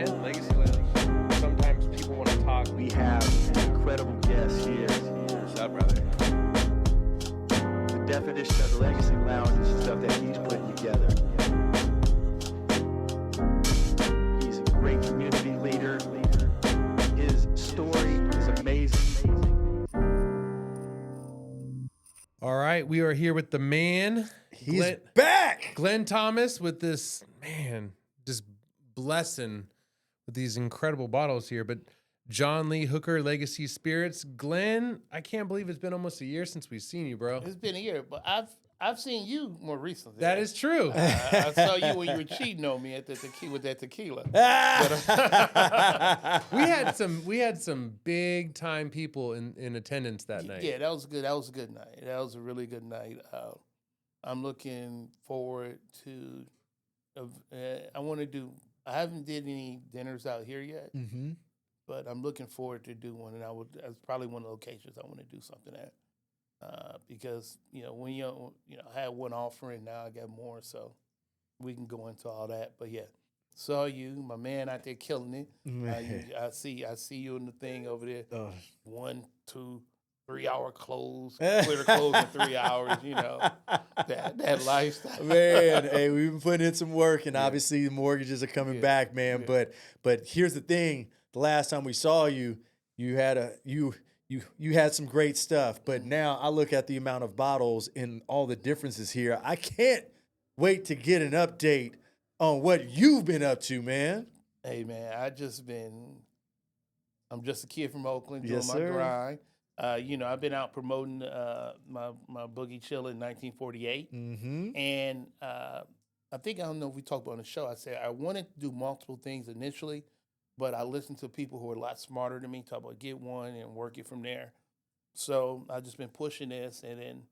man. Legacy Lounge. Sometimes people want to talk. We have incredible guests here. What's up, brother? The definition of the Legacy Lounge is the stuff that he's putting together. He's a great community leader. His story is amazing. All right, we are here with the man. He's back. Glenn Thomas with this, man, just blessing with these incredible bottles here. But John Lee Hooker, Legacy Spirits. Glenn, I can't believe it's been almost a year since we've seen you, bro. It's been a year, but I've seen you more recently. That is true. I saw you when you were cheating on me at the tequila with that tequila. we had some big time people in attendance that night. Yeah, that was good. That was a good night. That was a really good night. I'm looking forward to. I want to do. I haven't did any dinners out here yet, but I'm looking forward to do one, and that's probably one of the locations I want to do something at. Because when I had one offering, now I got more, so we can go into all that. But yeah, saw you, my man, out there killing it. I see you in the thing over there. 1, 2, 3 hour close, clear close in 3 hours. That lifestyle. Man, hey, we've been putting in some work, and obviously the mortgages are coming back, man. Yeah. But here's the thing: the last time we saw you, you had some great stuff. But now I look at the amount of bottles and all the differences here. I can't wait to get an update on what you've been up to, man. Hey man, I'm just a kid from Oakland doing Yes, my sir. grind. I've been out promoting my Boogie Chill in 1948. And I don't know if we talked about on the show. I said I wanted to do multiple things initially, but I listened to people who are a lot smarter than me talk about get one and work it from there. So I've just been pushing this, and then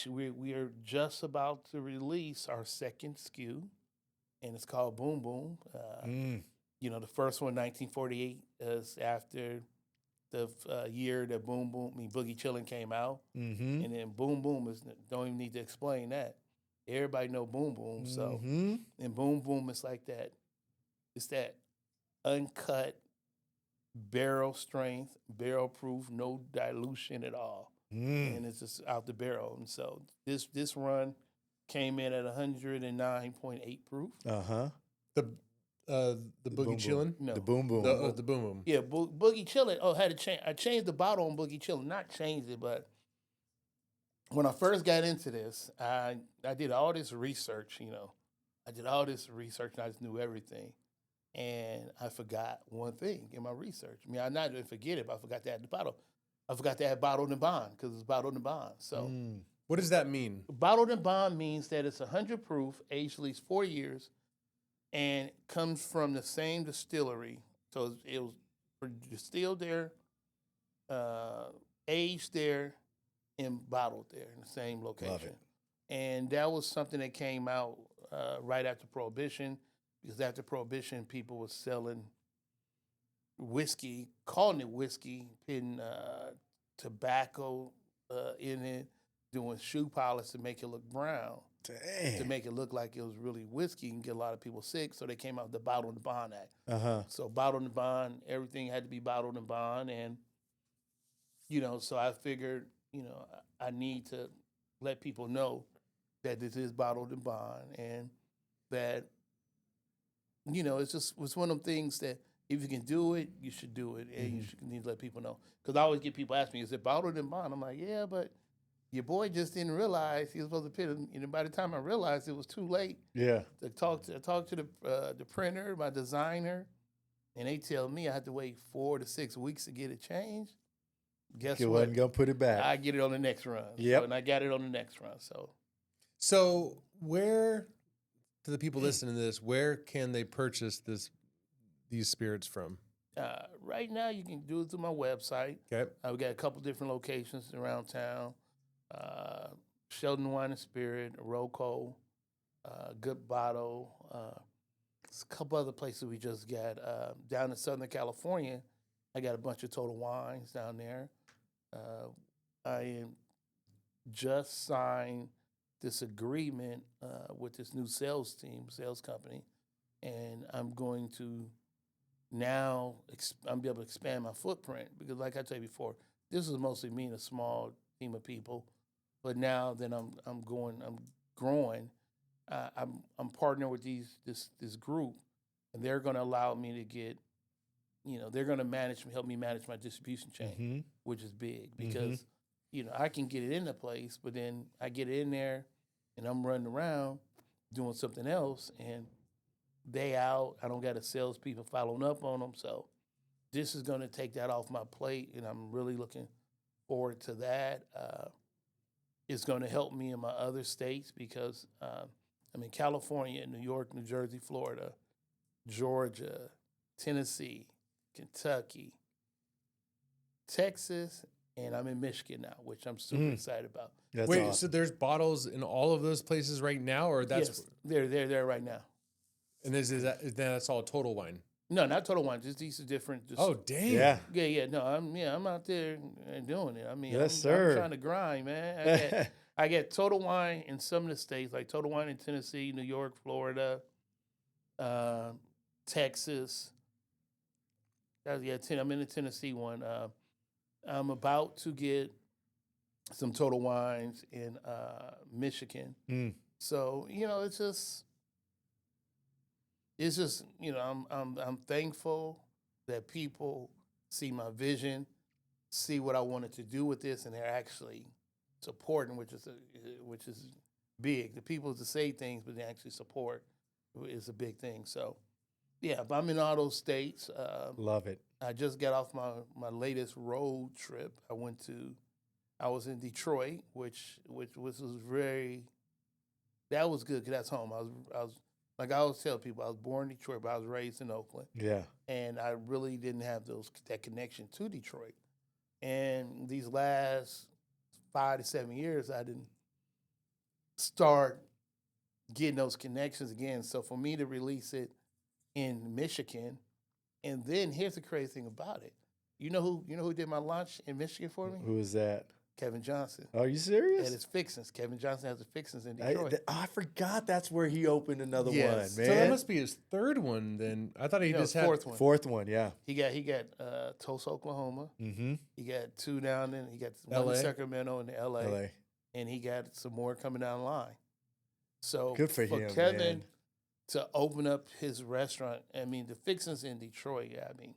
we are just about to release our second SKU, and it's called Boom Boom. The first one, 1948, is after the year that Boogie Chillin' came out, and then Boom Boom don't even need to explain that. Everybody know Boom Boom, so and Boom Boom is like that. It's that uncut, barrel strength, barrel proof, no dilution at all, and it's just out the barrel. And so this run came in at 109.8 proof. The Boogie Chillin'? No. The Boom Boom. The Boom Boom. Yeah, Boogie Chillin'. Oh, had to change. I changed the bottle on Boogie Chillin'. Not changed it, but when I first got into this, I did all this research. I did all this research, and I just knew everything. And I forgot one thing in my research. I mean, I not didn't forget it, but I forgot to add the bottle. I forgot to add bottled and bond because it's bottled and bond. So What does that mean? bottled and bond means that it's 100 proof, aged at least 4 years, and comes from the same distillery. So it was distilled there, aged there, and bottled there in the same location. Love it. And that was something that came out right after Prohibition, because after Prohibition, people were selling whiskey, calling it whiskey, putting tobacco in it, doing shoe polish to make it look brown. Dang. To make it look like it was really whiskey and get a lot of people sick, so they came out with the Bottle and Bond Act. So Bottle and Bond, everything had to be bottled and bond, and so I figured, I need to let people know that this is bottled and bond, and that it's one of them things that if you can do it, you should do it, and you need to let people know. Because I always get people ask me, "Is it bottled and bond?" I'm like, "Yeah, but." Your boy just didn't realize he was supposed to put it, and by the time I realized it was too late Yeah. to talk to the printer, my designer, and they tell me I had to wait 4 to 6 weeks to get it changed. Guess You what? wasn't going to put it back. I get it on the next run. Yep. And I got it on the next run. So where, to the people listening to this, where can they purchase these spirits from? Right now you can do it through my website. Okay. We got a couple different locations around town. Sheldon Wine and Spirit, Roco, Good Bottle. There's a couple other places we just got. Down in Southern California, I got a bunch of Total Wines down there. I just signed this agreement with this new sales company, and I'm going to now I'm be able to expand my footprint because, like I told you before, this is mostly me and a small team of people. But now that I'm growing, I'm partnering with this group, and they're going to allow me to get, they're going to help me manage my distribution chain, which is big because, I can get it into place, but then I get it in there, and I'm running around doing something else, and they out. I don't got a salespeople following up on them, so this is going to take that off my plate, and I'm really looking forward to that. It's going to help me in my other states because I'm in California, New York, New Jersey, Florida, Georgia, Tennessee, Kentucky, Texas, and I'm in Michigan now, which I'm super excited about. That's Wait, awesome. so there's bottles in all of those places right now, or that's Yes, they're there right now. and that's all Total Wine? No, not Total Wine. Just these are different. Just, Oh, dang! Yeah. yeah. No, I'm out there and doing it. I mean, Yes, I'm sir. trying to grind, man. I get Total Wine in some of the states, like Total Wine in Tennessee, New York, Florida, Texas. I'm in the Tennessee one. I'm about to get some Total Wines in Michigan. So it's just I'm thankful that people see my vision, see what I wanted to do with this, and they're actually supporting, which is big. The people to say things, but they actually support is a big thing. So yeah, but I'm in all those states. Love it. I just got off my latest road trip. I was in Detroit, which was that was good because that's home. I was like I always tell people, I was born in Detroit, but I was raised in Oakland. Yeah. And I really didn't have that connection to Detroit. And these last 5 to 7 years, I didn't start getting those connections again. So for me to release it in Michigan, and then here's the crazy thing about it. You know who did my launch in Michigan for me? Who is that? Kevin Johnson. Are you serious? At his Fixins. Kevin Johnson has the Fixins in Detroit. I forgot that's where he opened another Yes. one, man. So that must be his third one. Then I thought he just had fourth one. Fourth one, yeah. He got Tulsa, Oklahoma. Mm-hmm. He got 2 down in. He got one LA? in Sacramento and L.A. LA. And he got some more coming down the line. So Good for him, Kevin man. to open up his restaurant. I mean, the Fixins in Detroit. Yeah, I mean,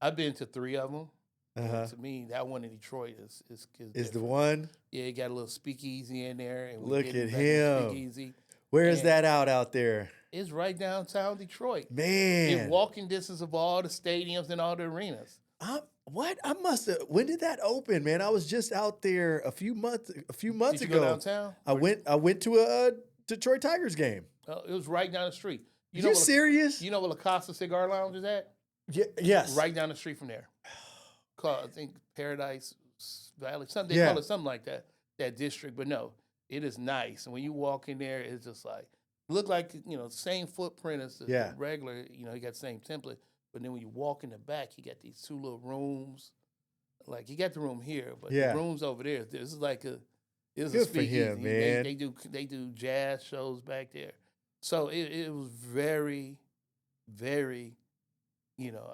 I've been to 3 of them. Uh-huh. To me, that one in Detroit is Is the different. one? Yeah, he got a little speakeasy in there. And Look getting at back to him. Speakeasy. Where is And that out there? It's right downtown Detroit. Man. In walking distance of all the stadiums and all the arenas. What? I must have. When did that open, man? I was just out there a few months Did you ago. go downtown? I went to a Detroit Tigers game. It was right down the street. You where serious? You know where La Casa Cigar Lounge is at? Yes. Right down the street from there. Called, I think, Paradise Valley. Something they Yeah. call it something like that. That district, but no, it is nice. And when you walk in there, it's just like look like same footprint as the regular. You got the same template. But then when you walk in the back, you got these 2 little rooms. Like you got the room here, but the rooms over there. This is like a Good a for speakeasy. him, man. They do jazz shows back there. So it was very, very.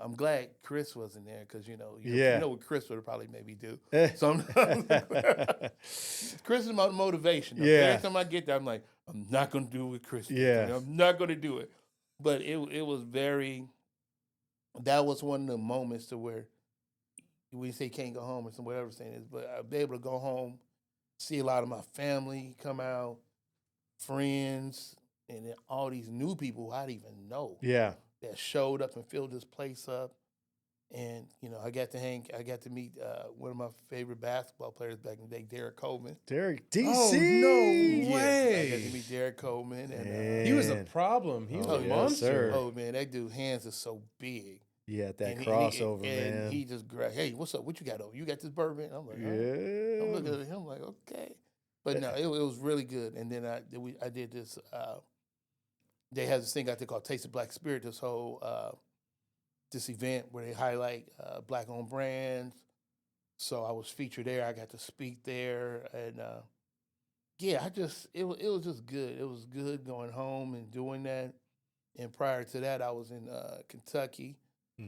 I'm glad Chris wasn't there because you know what Chris would probably maybe do. Sometimes Chris is my motivation. Yeah. Every time I get there, I'm like, I'm not going to do what Chris did. Yeah. I'm not going to do it. But it was very. That was one of the moments to where we say can't go home or some whatever saying is, but I'll be able to go home, see a lot of my family come out, friends, and then all these new people who I didn't even know. Yeah. That showed up and filled this place up. And, I got to meet one of my favorite basketball players back in the day, Derek Coleman. Derek DC. Oh, no I way. got to meet Derek Coleman. And, Man. He was a problem. He was Oh, a yes, monster. sir. oh, man, that dude's hands are so big. Yeah, that And crossover, and man. he just grabbed, hey, what's up? What you got over? You got this bourbon? I'm like, huh? Yeah. I'm looking at him like, okay. But no, it was really good. And then I did this, they have this thing out there called Taste of Black Spirit, this whole, this event where they highlight Black-owned brands. So I was featured there. I got to speak there. And, it was just good. It was good going home and doing that. And prior to that, I was in Kentucky.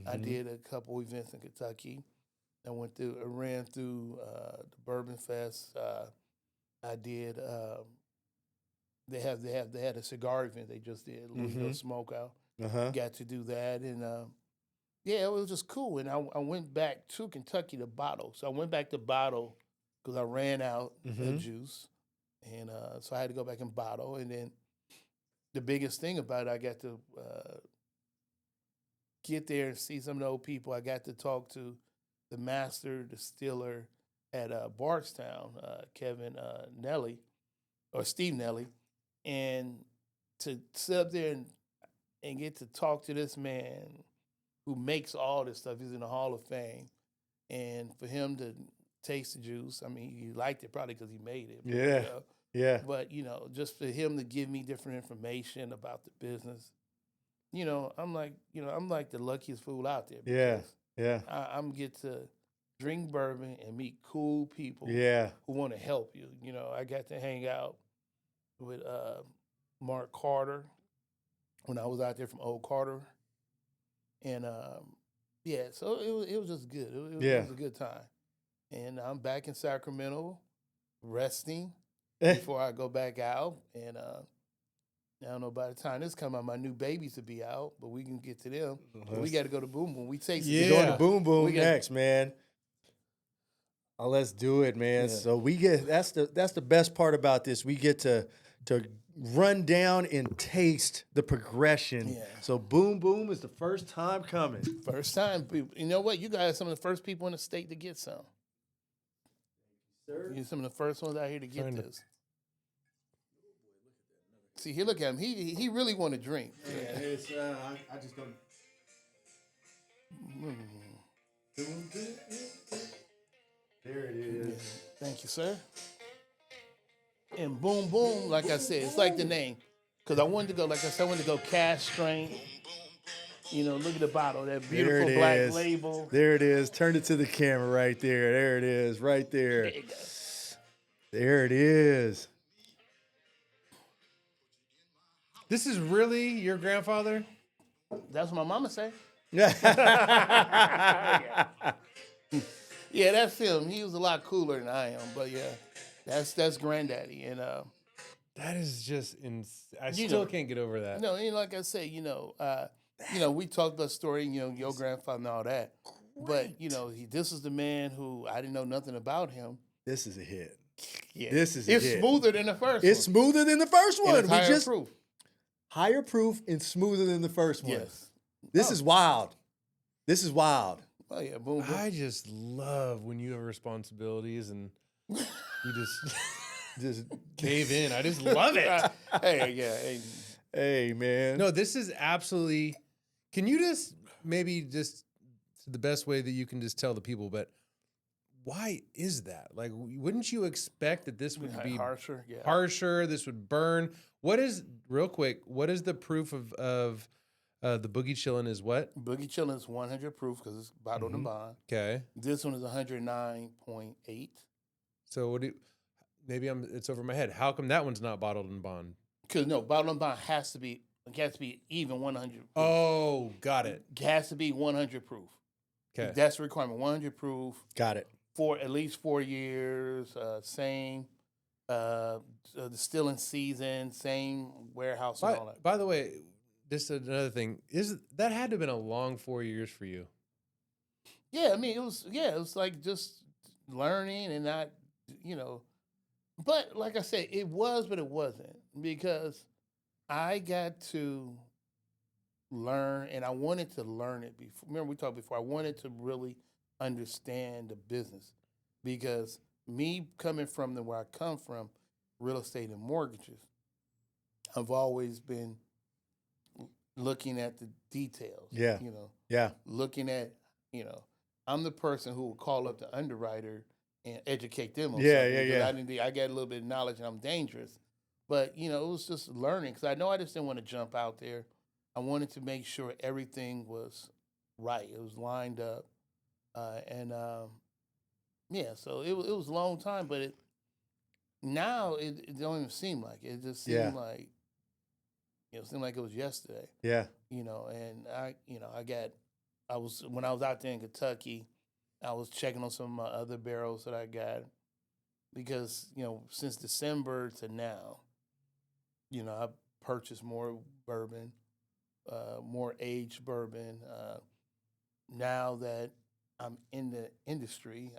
I Mhm. did a couple events in Kentucky. I ran through the Bourbon Fest. I did. They had a cigar event they just did, Louisville Smokeout. Uh-huh. Got to do that, and yeah, it was just cool. And I went back to Kentucky to bottle. So I went back to bottle because I ran out of juice, and so I had to go back and bottle. And then the biggest thing about it, I got to get there and see some of the old people. I got to talk to the master distiller at Bardstown, Kevin Nelly, or Steve Nelly, and to sit up there and get to talk to this man who makes all this stuff. He's in the Hall of Fame. And for him to taste the juice, I mean, he liked it probably because he made it. Yeah. Yeah. But, just for him to give me different information about the business, I'm like the luckiest fool out there. Yeah. Because Yeah. I'm get to drink bourbon and meet cool people Yeah. who want to help you. I got to hang out with Mark Carter when I was out there from Old Carter. And so it was just good. It was a good time. And I'm back in Sacramento resting before I go back out. And I don't know, by the time this come out, my new babies will be out, but we can get to them. But we got to go to Boom Boom. We take some We're going to Boom Boom We got- next, man. Oh, let's do it, man. Yeah. So we get that's the best part about this. We get to run down and taste the progression. Yeah. So Boom Boom is the first time coming. First time. You know what? You guys are some of the first people in the state to get some. Sir. You're some of the first ones out here to get Trying to- this. See, here, look at him. He really want to drink. Yeah, it's I just don't. There it is. Thank you, sir. And Boom Boom, like I said, it's like the name. Because I wanted to go, like I said, I wanted to go cash strength. Look at the bottle, that There beautiful it black is. label. There it is. Turn it to the camera right there. There it is. Right there. There you go. There it is. This is really your grandfather? That's what my mama say. Yeah. Yeah, that's him. He was a lot cooler than I am, but yeah, that's granddaddy. And That is just I You still know- can't get over that. like I say, we talked about the story, your grandfather and all that. But this is the man who I didn't know nothing about him. This is a hit. Yeah, This is a it's hit. smoother than the first. It's one. smoother than the first And one. it's higher proof. Higher proof and smoother than the first one. Yes. This is wild. This is wild. Oh yeah, boom, boom. I just love when you have responsibilities and you just Just cave in. I just love it. Hey, yeah, hey. hey, man. No, this is absolutely. Can you just maybe just the best way that you can just tell the people, but why is that? Like, wouldn't you expect that this would be Harsher, yeah. harsher? This would burn. What is real quick? What is the proof of the Boogie Chillin' is what? Boogie Chillin' is 100 proof because it's bottled and bond. Okay, This one is 109.8. so what do? Maybe it's over my head. How come that one's not bottled in bond? Because no, bottled and bond has to be even 100 proof. Oh, got it. It has to be 100 proof. Okay. That's the requirement. 100 proof Got it. for at least 4 years. Same distilling season. Same warehouse and all that. By the way, just another thing is that had to have been a long 4 years for you. Yeah, I mean it was like just learning and not, But like I said, it was, but it wasn't because I got to learn, and I wanted to learn it before. Remember we talked before. I wanted to really understand the business because me coming from where I come from, real estate and mortgages, I've always been looking at the details. Yeah. Yeah. Looking at, I'm the person who will call up the underwriter and educate them on Yeah, something. yeah, because yeah. I got a little bit of knowledge and I'm dangerous. But, it was just learning because I know I just didn't want to jump out there. I wanted to make sure everything was right. It was lined up. So it was a long time, but now it don't even seem like it. It just seemed Yeah. like It seemed like it was yesterday. Yeah. And when I was out there in Kentucky, I was checking on some of my other barrels that I got because, since December to now, I've purchased more bourbon, more aged bourbon. Now that I'm in the industry,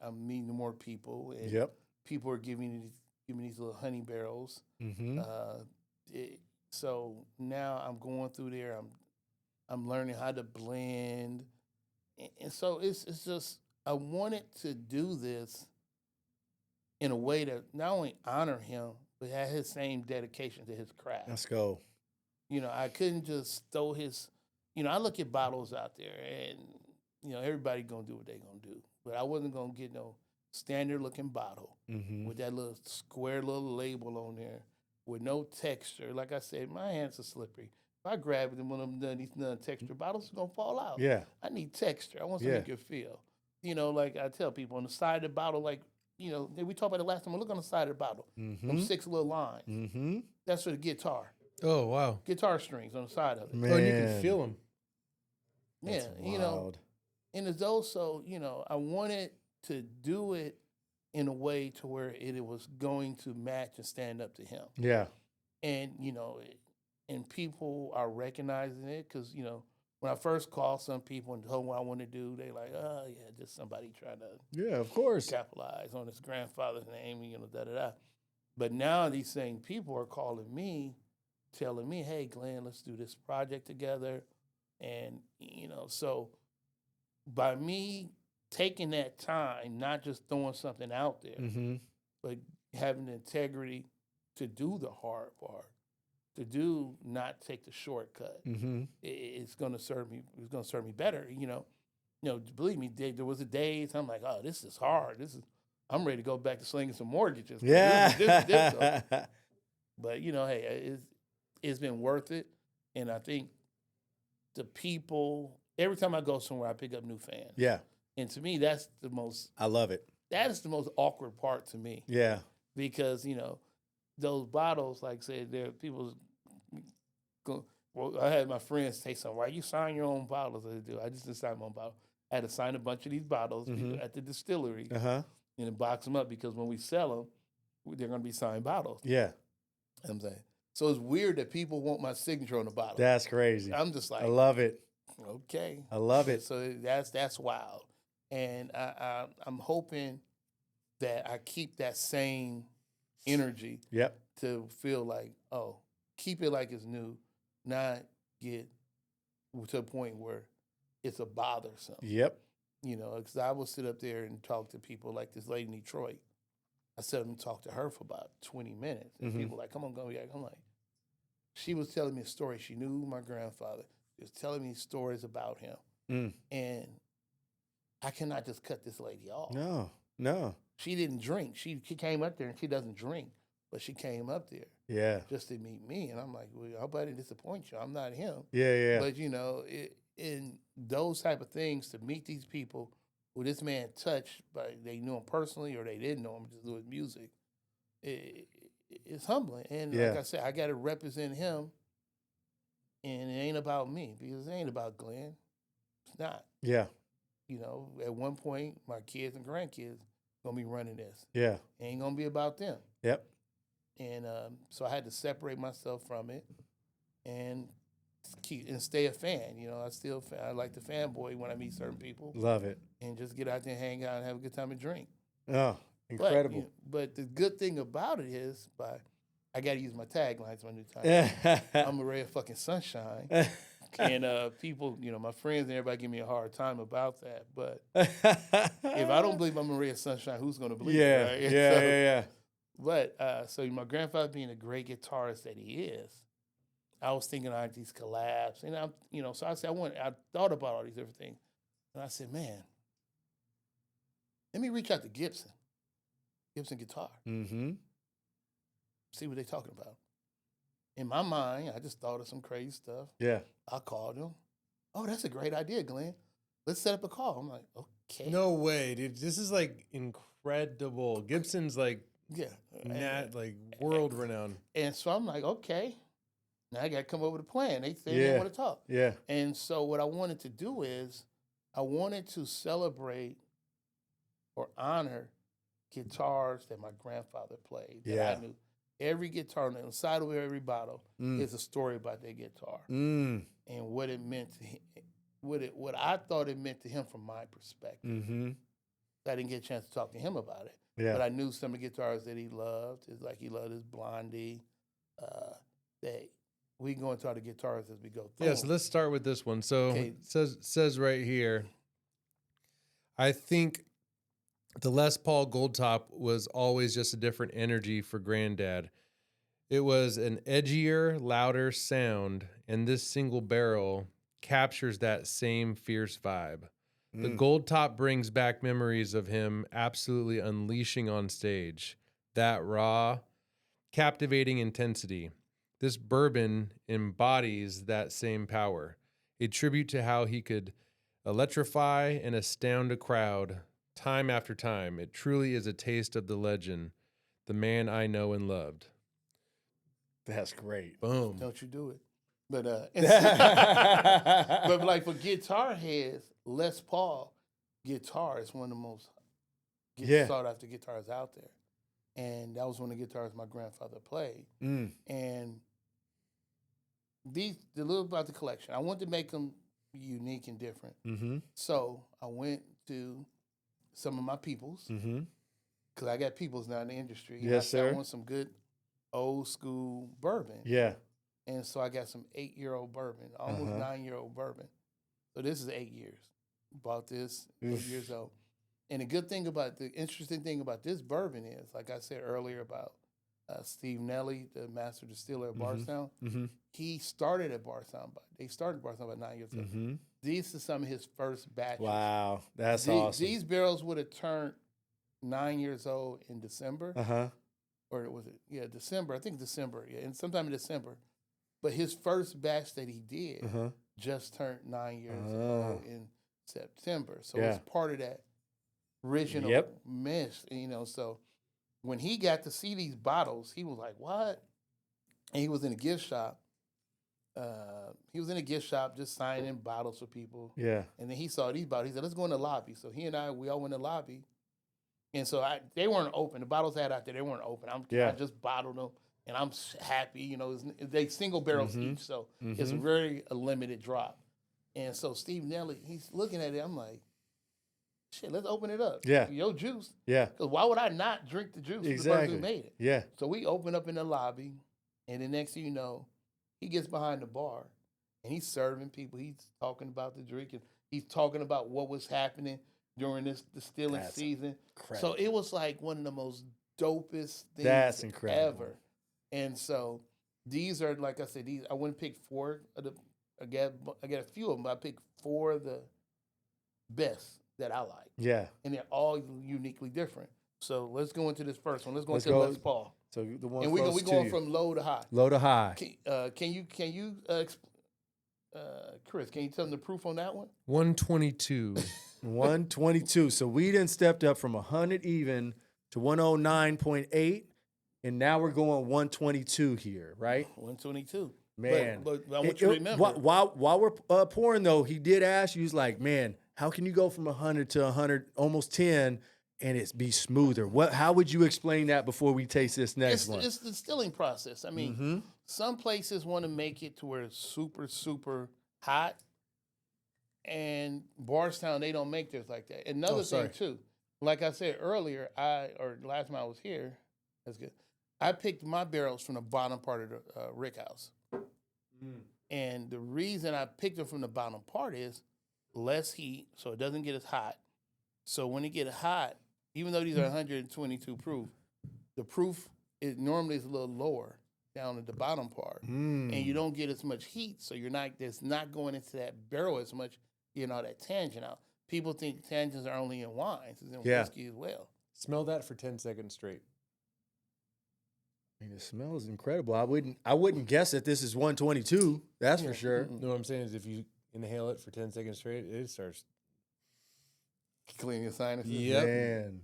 I'm meeting more people, and Yep. people are giving me these little honey barrels. Mm-hmm. So now I'm going through there. I'm learning how to blend, and so it's just I wanted to do this in a way that not only honor him but had his same dedication to his craft. Let's go. I couldn't just throw his. I look at bottles out there, and everybody gonna do what they gonna do, but I wasn't gonna get no standard looking bottle Mm-hmm. with that little square little label on there with no texture. Like I said, my hands are slippery. If I grab it and one of them these non-texture bottles, it's gonna fall out. Yeah. I need texture. I want something you can feel. Like I tell people on the side of the bottle, like we talked about it last time. Look on the side of the bottle. Mm-hmm. Them 6 little lines. Mm-hmm. That's for the guitar. Oh wow. Guitar strings on the side of it. Man. Oh, and you can feel them. That's Yeah, wild. and it's also, I wanted to do it in a way to where it was going to match and stand up to him. Yeah. And, and people are recognizing it because, when I first called some people and told them what I want to do, they like, oh, yeah, just somebody trying to Yeah, of course. capitalize on his grandfather's name, da-da-da. But now these same people are calling me, telling me, hey, Glenn, let's do this project together. And, so by me taking that time, not just throwing something out there, Mm-hmm. but having the integrity to do the hard part, not take the shortcut, Mm-hmm. it's going to serve me. It's going to serve me better. Believe me, there was a days I'm like, oh, this is hard. I'm ready to go back to slinging some mortgages. Yeah. This is difficult. But hey, it's been worth it, and I think the people. Every time I go somewhere, I pick up new fans. Yeah. And to me, that's the most. I love it. That is the most awkward part to me Yeah. because those bottles, like I said, there people. Well, I had my friends say something. Why you sign your own bottles? I do. I just didn't sign my own bottle. I had to sign a bunch of these bottles at the distillery Uh-huh. and then box them up because when we sell them, they're going to be signed bottles. Yeah. I'm saying. So it's weird that people want my signature on the bottle. That's crazy. I'm just like, I love it. okay. I love it. So that's wild. And I'm hoping that I keep that same energy Yep. to feel like, oh, keep it like it's new, not get to a point where it's a bothersome. Yep. Because I will sit up there and talk to people like this lady in Detroit. I sat up and talked to her for about 20 minutes. And people like, come on, go. I'm like, she was telling me a story. She knew my grandfather. She was telling me stories about him. Mm. And I cannot just cut this lady off. No. She didn't drink. She came up there and she doesn't drink, but she came up there Yeah. just to meet me. And I'm like, well, I hope I didn't disappoint you. I'm not him. Yeah. But, in those type of things, to meet these people who this man touched, but they knew him personally or they didn't know him just through his music, it's humbling. And Yeah. like I said, I got to represent him. And it ain't about me because it ain't about Glenn. It's not. Yeah. At one point, my kids and grandkids gonna be running this. Yeah. It ain't gonna be about them. Yep. And so I had to separate myself from it and stay a fan. I like the fanboy when I meet certain people Love it. and just get out there, hang out, and have a good time and drink. Oh, incredible. But the good thing about it is, I got to use my taglines my new time. I'm a ray of fucking sunshine. And people, my friends and everybody give me a hard time about that. But if I don't believe I'm a ray of sunshine, who's going to believe Yeah. it? Right? Yeah. But so my grandfather being a great guitarist that he is, I was thinking of these collabs, and so I said I thought about all these different things, and I said, man, let me reach out to Gibson Guitar, Mm-hmm. see what they're talking about. In my mind, I just thought of some crazy stuff. Yeah. I called him. Oh, that's a great idea, Glenn. Let's set up a call. I'm like, okay. No way, dude. This is like incredible. Gibson's like Yeah. world renowned. And so I'm like, okay. Now I got to come up with a plan. They say Yeah. they want to talk. Yeah. And so what I wanted to do is I wanted to celebrate or honor guitars that my grandfather played that Yeah. I knew. Every guitar on the inside of every bottle Mm. is a story about that guitar Mm. and what it meant to him, what I thought it meant to him from my perspective. Mm-hmm. I didn't get a chance to talk to him about it, Yeah. but I knew some of the guitars that he loved. It's like he loved his Blondie. That we can go into all the guitars as we go through. Yeah, so let's start with this one. So Okay. it says right here, I think the Les Paul Gold Top was always just a different energy for Granddad. It was an edgier, louder sound, and this single barrel captures that same fierce vibe. The Gold Top brings back memories of him absolutely unleashing on stage. That raw, captivating intensity. This bourbon embodies that same power, a tribute to how he could electrify and astound a crowd time after time. It truly is a taste of the legend, the man I know and loved. That's great. Boom. Don't you do it. But but like for guitar heads, Les Paul guitar is one of the most Yeah. sought after guitars out there. And that was one of the guitars my grandfather played. Mm. And the little about the collection, I wanted to make them unique and different. Mm-hmm. So I went to some of my peoples, Mm-hmm. because I got peoples now in the industry. Yes, And I said, sir. I want some good old school bourbon. Yeah. And so I got some 8-year-old bourbon, almost Uh-huh. 9-year-old bourbon. So this is 8 years. Bought this, Oof. 8 years old. And the interesting thing about this bourbon is, like I said earlier about Steve Nelly, the master distiller at Bardstown, Mm-hmm. he started at Bardstown. They started Bardstown about 9 years ago. Mm-hmm. These are some of his first batches. Wow. That's The- awesome. These barrels would have turned 9 years old in December. Uh-huh. Or was it? Yeah, December. I think December. Yeah, and sometime in December. But his first batch that he did Uh-huh. just turned 9 years Ah. old in September. So Yeah. it's part of that original Yep. mess, So when he got to see these bottles, he was like, "What?" And he was in a gift shop. Just signing bottles for people. Yeah. And then he saw these bottles. He said, "Let's go in the lobby." So we all went in the lobby. And so they weren't open. The bottles I had out there, they weren't open. I just bottled them, and I'm happy. They single barrels each, so it's a limited drop. And so Steve Nelly, he's looking at it. I'm like, shit, let's open it up. Yeah. Your juice. Yeah. Because why would I not drink the juice? The person Exactly. who made it. Yeah. So we open up in the lobby, and the next thing you know, he gets behind the bar, and he's serving people. He's talking about the drinking. He's talking about what was happening during this distilling That's season. incredible. So it was like one of the most dopest things That's incredible. ever. And so these are, like I said, I wouldn't pick four of the. I got a few of them, but I picked 4 of the best that I like, Yeah. and they're all uniquely different. So let's go into this first one. Let's go Let's into go. Les Paul, So the one and we closest to going you. from low to high. Low to high. Can you Chris? Can you tell them the proof on that one? 122. 122. So we then stepped up from 100 even to 109.8, and now we're going 122 here, right? 122. Man, but I want you to remember. While we're pouring though, he did ask you. He's like, man, how can you go from 100 to 100, almost 10, and it's be smoother? How would you explain that before we taste this next one? It's the distilling process. I mean, some places want to make it to where it's super, super hot, and Bardstown, they don't make theirs like that. Another thing too, like I said earlier, last time I was here, that's good. I picked my barrels from the bottom part of the rick house. And the reason I picked them from the bottom part is less heat, so it doesn't get as hot. So when it get hot, even though these are 122 proof, the proof normally is a little lower down at the bottom part, and you don't get as much heat, so it's not going into that barrel as much. That tangent out. People think tangents are only in wines, it's in whiskey as well. Smell that for 10 seconds straight. I mean, the smell is incredible. I wouldn't guess that this is 122. That's for sure. No, what I'm saying is if you inhale it for 10 seconds straight, it starts. Clean your sinuses. Yep. Man.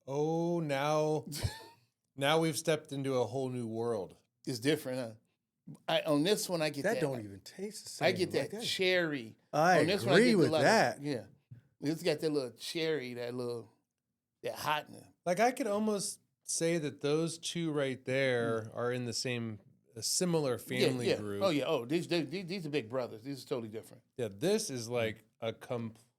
Oh, now Now we've stepped into a whole new world. It's different, huh? On this one, I get That that. don't even taste the same. I get that cherry. I On this one, agree get with the lot that. Of, yeah, it's got that little cherry, that hotness. Like I could almost say that those two right there are in the same, a similar family yeah. group. Oh yeah. Oh, these are big brothers. These are totally different. Yeah, this is like a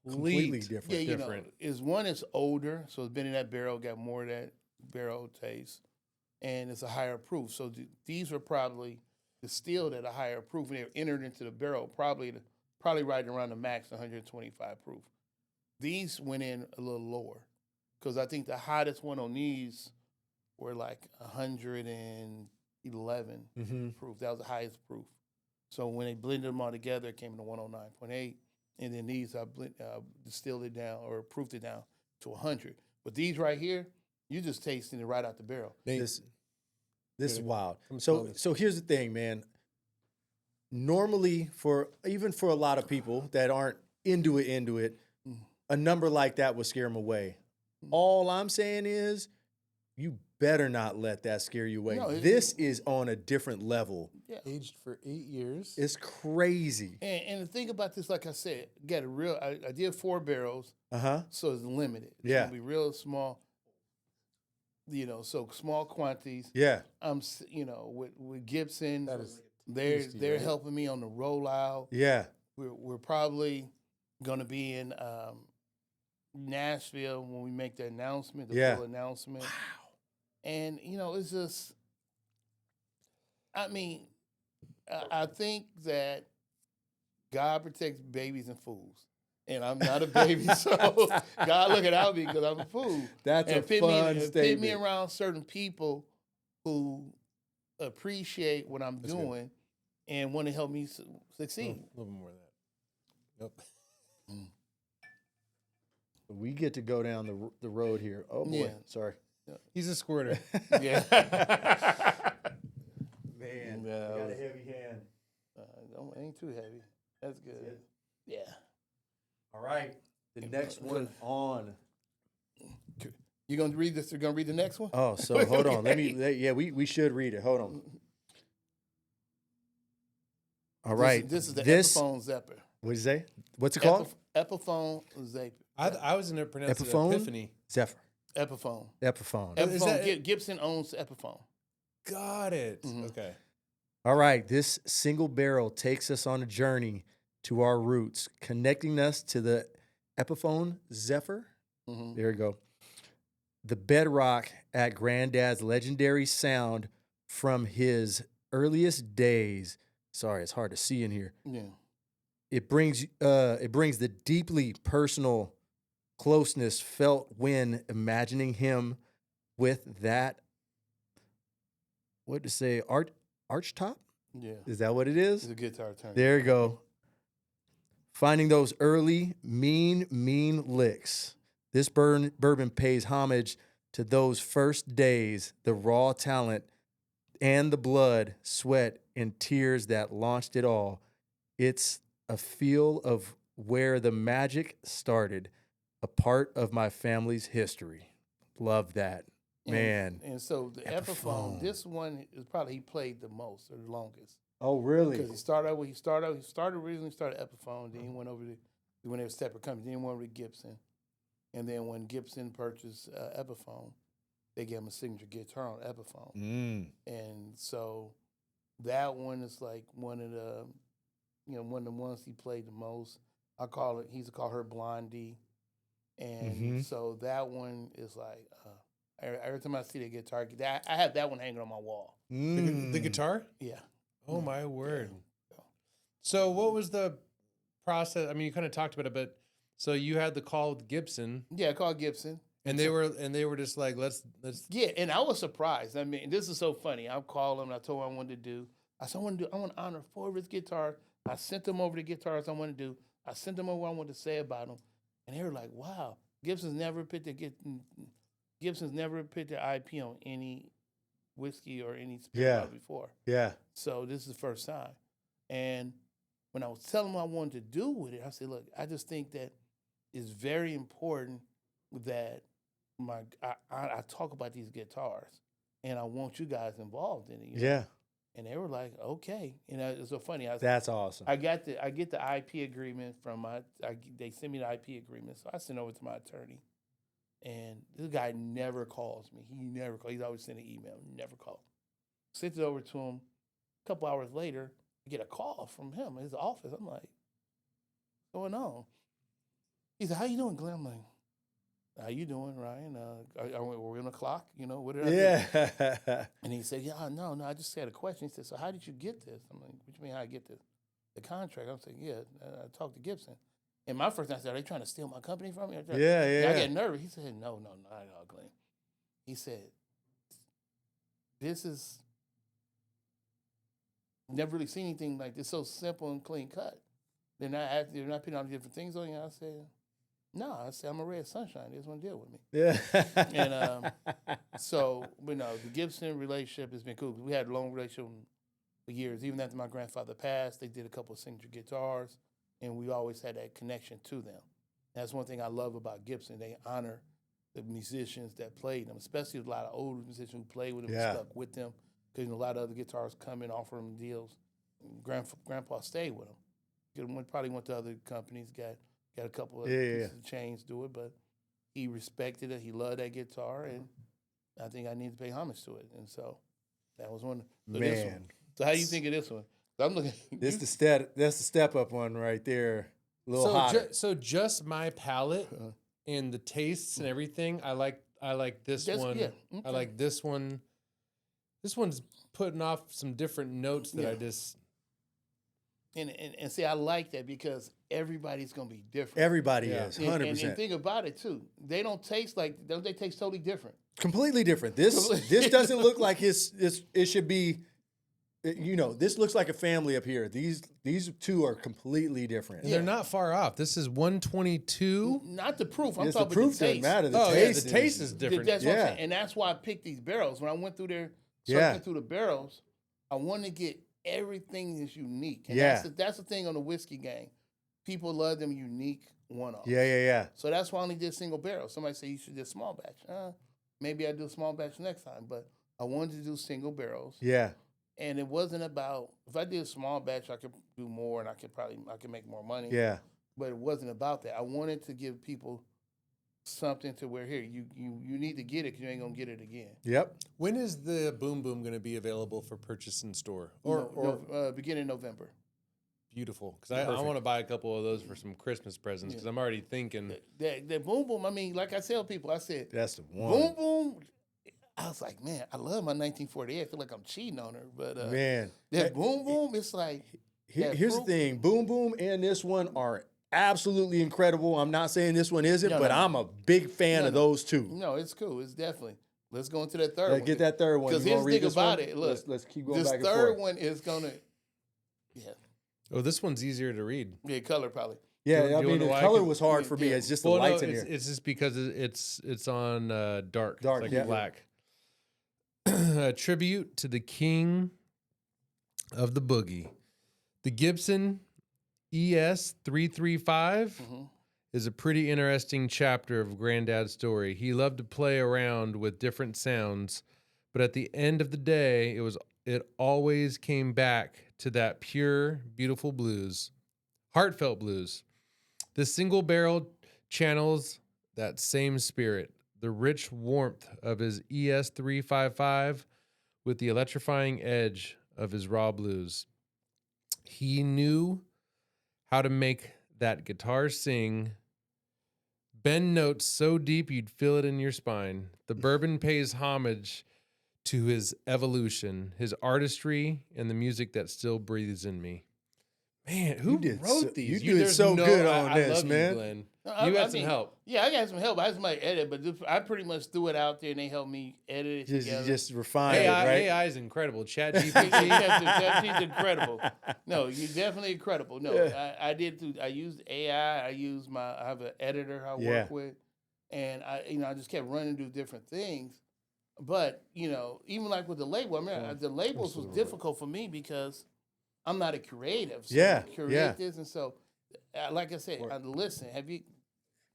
Completely different. Yeah, you different. know, one is older, so it's been in that barrel, got more of that barrel taste, and it's a higher proof. So these were probably distilled at a higher proof, and they were entered into the barrel probably right around the max 125 proof. These went in a little lower, because I think the hottest one on these were like 111 proof. That was the highest proof. So when they blended them all together, it came to 109.8. And then these I distilled it down or proofed it down to 100. But these right here, you just tasting it right out the barrel. This is wild. Come smell So here's the thing, man. Normally, even for a lot of people that aren't into it, a number like that would scare them away. All I'm saying is, you better not let that scare you away. No, this is on a different level. Yeah. Aged for 8 years. It's crazy. And the thing about this, like I said, got a real. I did 4 barrels, so it's limited. It's Yeah. gonna be real small. You know, so small quantities. Yeah. You know, with Gibson, That is they're tasty, right? helping me on the rollout. Yeah. We're probably gonna be in Nashville when we make the announcement, the full announcement. Wow. And you know, it's just. I mean, I think that God protects babies and fools. And I'm not a baby, so God looking out me because I'm a fool. That's and a fun Put statement. me around certain people who appreciate what I'm doing and want to help me succeed. A little bit more of that. Yep. We get to go down the road here. Oh boy, Yeah. sorry. He's a squirter. Yeah. Man, Yeah, I got a heavy hand. It ain't too heavy. That's good. Yeah. All right, the next one on. You gonna read this? You're gonna read the next one? Oh, so hold on. We should read it. Hold on. All right. This is the Epiphone Zapper. What did you say? What's it called? Epiphone Zapper. I was going to pronounce it Epiphone? Epiphany. Zephyr. Epiphone. Epiphone. Gibson owns Epiphone. Got it. Mhm. Okay. All right. This single barrel takes us on a journey to our roots, connecting us to the Epiphone Zephyr. Mm-hmm. There you go. The bedrock at Granddad's legendary sound from his earliest days. Sorry, it's hard to see in here. Yeah. It brings the deeply personal closeness felt when imagining him with that, what to say, arch top? Yeah. Is that what it is? It's a guitar turn. There you go. Finding those early mean licks. This bourbon pays homage to those first days, the raw talent and the blood, sweat, and tears that launched it all. It's a feel of where the magic started, a part of my family's history. Love that. Man. And so the Epiphone. Epiphone, this one is probably he played the most or the longest. Oh, really? Because he originally started Epiphone, then he went over to when they were separate companies, then he went over to Gibson. And then when Gibson purchased Epiphone, they gave him a signature guitar on Epiphone. And so that one is like one of the ones he played the most. He used to call her Blondie. And so that one is like, every time I see the guitar, I have that one hanging on my wall. The guitar? Yeah. Oh, my word. So what was the process? I mean, you kind of talked about it, but so you had the call with Gibson. Yeah, I called Gibson. And they were just like, let's. Yeah, and I was surprised. I mean, this is so funny. I called him and I told him I wanted to do. I said, I want to honor 4 of his guitars. I sent them over the guitars I wanted to do. I sent them over what I wanted to say about them. And they were like, wow, Gibson's never put their IP on any whiskey or any spirit before. Yeah. So this is the first time. And when I was telling him what I wanted to do with it, I said, look, I just think that it's very important that I talk about these guitars. and I want you guys involved in it. You know? Yeah. And they were like, okay. And it's so funny. That's awesome. I get the IP agreement from they send me the IP agreement, so I send it over to my attorney. And this guy never calls me. He never calls. He's always sending an email, never calls. Sent it over to him. A couple hours later, I get a call from him in his office. I'm like, what's going on? He said, how you doing, Glenn? I'm like, how you doing, Ryan? Were we on the clock? You know, what did I do? Yeah. And he said, yeah, no, I just had a question. He said, so how did you get this? I'm like, what do you mean how I get this? The contract. I'm saying, yeah, I talked to Gibson. And my first thing I said, are they trying to steal my company from me? Yeah. I get nervous. He said, no, not at all, Glenn. He said, this is, never really seen anything like this, so simple and clean cut. They're not putting all the different things on you. I said, no, I'm a ray of sunshine. They just want to deal with me. Yeah. And so, the Gibson relationship has been cool. We had a long relationship for years. Even after my grandfather passed, they did a couple of signature guitars, and we always had that connection to them. That's one thing I love about Gibson. They honor the musicians that played them, especially a lot of older musicians who played with them and stuck with them. Because a lot of other guitarists come and offer them deals. Grandpa stayed with them. Probably went to other companies, got a couple of pieces of change to it, but he respected it. He loved that guitar, and I think I need to pay homage to it. And so that was one. So this one. So how do you think of this one? So I'm looking. That's the step up one right there. A little hotter. So just my palate and the tastes and everything. I like this one. Yeah, okay. I like this one. This one's putting off some different notes that I just. And see, I like that because everybody's gonna be different. Everybody is 100%. And think about it too. They don't taste like. Don't they taste totally different? Completely different. This doesn't look like it should be. This looks like a family up here. These two are completely different. And they're not far off. This is 122. Not the proof. I'm The talking proof about the doesn't taste. matter. The The taste is different. That's what I'm saying. And that's why I picked these barrels. When I went through there, circling through the barrels, I wanted to get everything is unique. And that's the thing on the whiskey game. People love them unique one-offs. Yeah. So that's why I only did single barrel. Somebody said you should do small batch. Maybe I do a small batch next time. But I wanted to do single barrels. Yeah. And it wasn't about, if I did a small batch, I could do more and I could make more money. Yeah. But it wasn't about that. I wanted to give people something to where, here, you need to get it because you ain't going to get it again. Yep. When is the Boom Boom going to be available for purchase in store? Beginning of November. Beautiful. Because I want to buy a couple of those for some Christmas presents because I'm already thinking. The Boom Boom, I mean, like I tell people, I said, that's the one. Boom Boom. I was like, man, I love my 1948. I feel like I'm cheating on her. But man, that Boom Boom, it's like. Here's the thing. Boom Boom and this one are absolutely incredible. I'm not saying this one isn't, but I'm a big fan of those two. No, it's cool. It's definitely. Let's go into that third one. Get that third one. Because here's the thing about it. Look, let's keep going back and forth. This third one is going to. Yeah. Oh, this one's easier to read. Yeah, color probably. Yeah, I mean, the color was hard for me. It's just the lights in here. It's just because it's on dark. Dark, it's like black. A tribute to the king of the boogie. The Gibson ES 335 is a pretty interesting chapter of Granddad's story. He loved to play around with different sounds, but at the end of the day, it always came back to that pure, beautiful blues, heartfelt blues. The single barrel channels that same spirit, the rich warmth of his ES 355 with the electrifying edge of his raw blues. He knew how to make that guitar sing, bend notes so deep you'd feel it in your spine. The bourbon pays homage to his evolution, his artistry, and the music that still breathes in me. Man, who wrote these? You did so good on this, love man. You, Glenn. You got some help. Yeah, I got some help. I just might edit, but I pretty much threw it out there, and they helped me edit it together. Just refine it, right? AI is incredible. Chat GPT. She's incredible. No, you're definitely incredible. No, I did. I used AI. I have an editor I work with, and I just kept running through different things. But even like with the label, I mean, the labels was difficult for me because I'm not a creative. So I create this, and so, like I said, listen. Have you?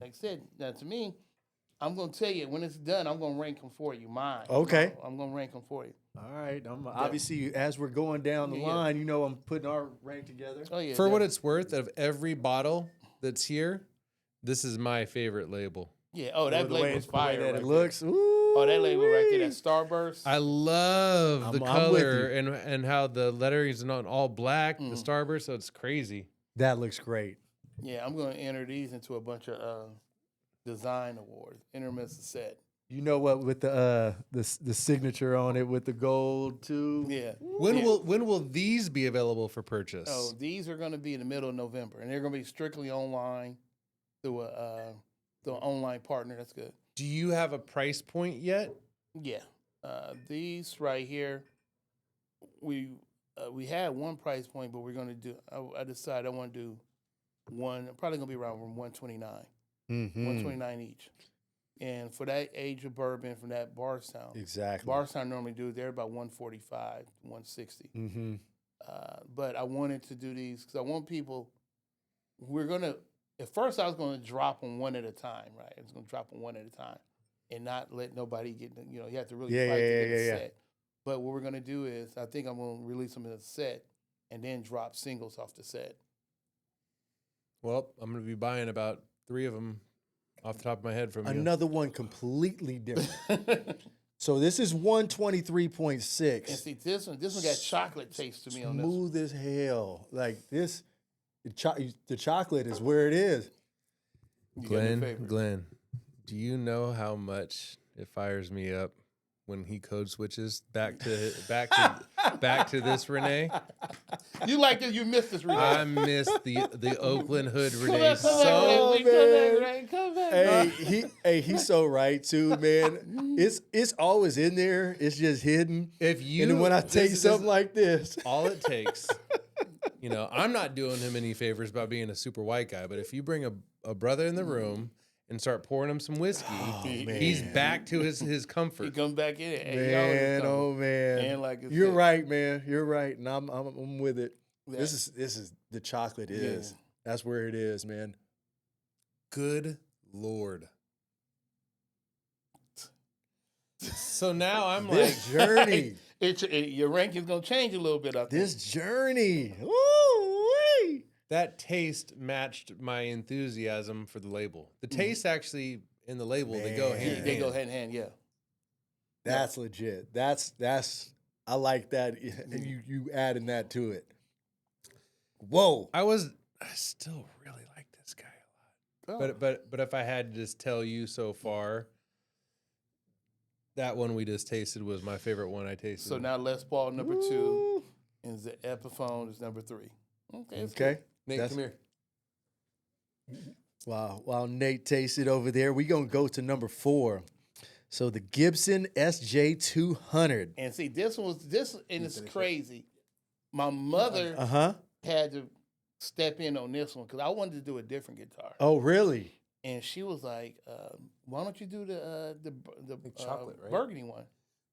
Like I said, now to me, I'm gonna tell you when it's done. I'm gonna rank them for you. Mine. Okay. I'm gonna rank them for you. All right. Obviously, as we're going down the Yeah. line, you know, I'm putting our rank together. Oh yeah. For what it's worth, of every bottle that's here, this is my favorite label. Yeah. Oh, that the way label was fire. that right it there. looks. Ooh, Oh, that label right there. That Starburst. I love the I'm with color you. and how the lettering is not all black, Mm. the Starburst, so it's crazy. That looks great. Yeah, I'm gonna enter these into a bunch of design awards. Enter them as a set. You know what? With the signature on it with the gold too. Yeah. When Yeah. will these be available for purchase? Oh, these are going to be in the middle of November, and they're going to be strictly online through an online partner. That's good. Do you have a price point yet? Yeah, these right here, we had one price point, but we're going to do. I decided I want to do one. Probably going to be around 129, Mm-hmm. 129 each. And for that age of bourbon from that Bardstown, Exactly. Bardstown normally do they're about 145, 160. Mm-hmm. But I wanted to do these because I want people. We're gonna. At first, I was going to drop them one at a time, right? I was going to drop them one at a time, and not let nobody get. You have to really fight to get a set. But what we're going to do is, I think I'm going to release them in a set, and then drop singles off the set. Well, I'm going to be buying about 3 of them off the top of my head from you. Another one completely different. And So this is 123.6. see, this one got chocolate taste to me on this. Smooth as hell. Like this, the chocolate is where it is. You got your favorite. Glenn, do you know how much it fires me up when he code switches back to this Rene? You like this? You missed this, Rene. I miss the Oakland Hood Come Rene back, so. Rene, come back, Rene, come back. He's so right too, man. It's always in there. It's just hidden. If you And then when I take this something is like this, all it takes, I'm not doing him any favors by being a super white guy, but if you bring a brother in the room and start pouring him some whiskey, he's back to his He comfort. comes back in. Hey, man, y'all oh man, And like I you're said- right, man. You're right, and I'm with it. Yeah. This is the chocolate is. That's where it is, man. Good Lord. So now I'm like, This journey, Your ranking's gonna change a little bit. I think. this journey. Woo-wee. that taste matched my enthusiasm for the label. The taste actually in the label, they go Man. hand in they hand. go hand in hand. Yeah. That's legit. That's I like that. You adding that to it. Whoa. I still really like this guy a lot. Oh. But if I had to just tell you so far, that one we just tasted was my favorite one I tasted. So now Les Paul number 2, and the Epiphone is number 3. Okay. that's Okay. Nate, That's- come here. Wow. While Nate tasted over there, we gonna go to number 4. So the Gibson SJ200. And see, and it's crazy. My mother Uh-huh. had to step in on this one because I wanted to do a different guitar, Oh, really? and she was like, "Why don't you do the chocolate, right? burgundy one?"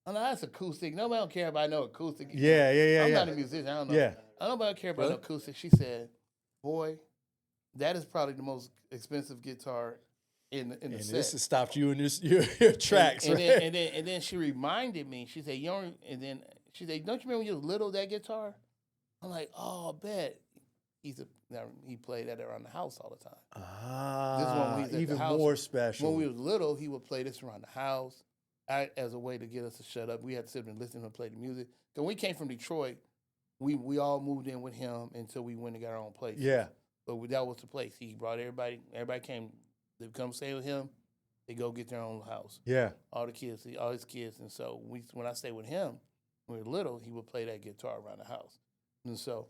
I'm like, "That's acoustic. Nobody don't care about no acoustic." Yeah. I'm not a musician. I don't know. Yeah. I don't care about no Really? acoustic. She said, "Boy, that is probably the most expensive guitar in the And set." this has stopped you in your tracks, and, right? and then she reminded me. She said, "You don't." And then she said, "Don't you remember when you was little that guitar?" I'm like, "Oh, I bet." He played that around the house all the time. Ah, when we was at the even house. more special. When we was little, he would play this around the house as a way to get us to shut up. We had to sit and listen to him play the music. Because when we came from Detroit, we all moved in with him until we went and got our own place. Yeah. But that was the place. He brought everybody. Everybody came. They come stay with him. They go get their own house. Yeah. All his kids. And so when I stayed with him, when we were little, he would play that guitar around the house. And so,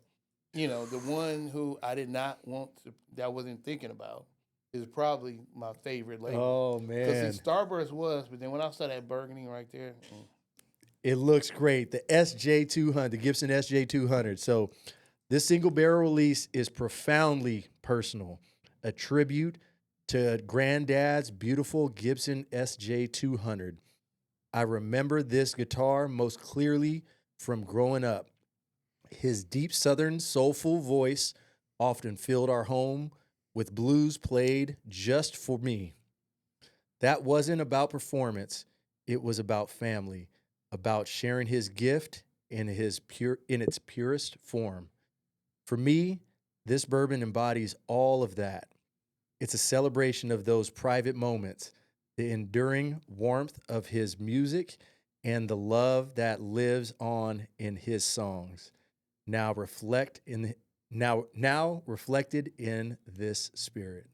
the one who I did not want to, that I wasn't thinking about, is probably my favorite label. Oh Because man, Starburst was, but then when I saw that burgundy right there, it looks great. The SJ200, the Gibson SJ200. So this single barrel release is profoundly personal, a tribute to Granddad's beautiful Gibson SJ200. I remember this guitar most clearly from growing up. His deep Southern soulful voice often filled our home with blues played just for me. That wasn't about performance. It was about family, about sharing his gift in its purest form. For me, this bourbon embodies all of that. It's a celebration of those private moments, the enduring warmth of his music, and the love that lives on in his songs. Now reflected in this spirit.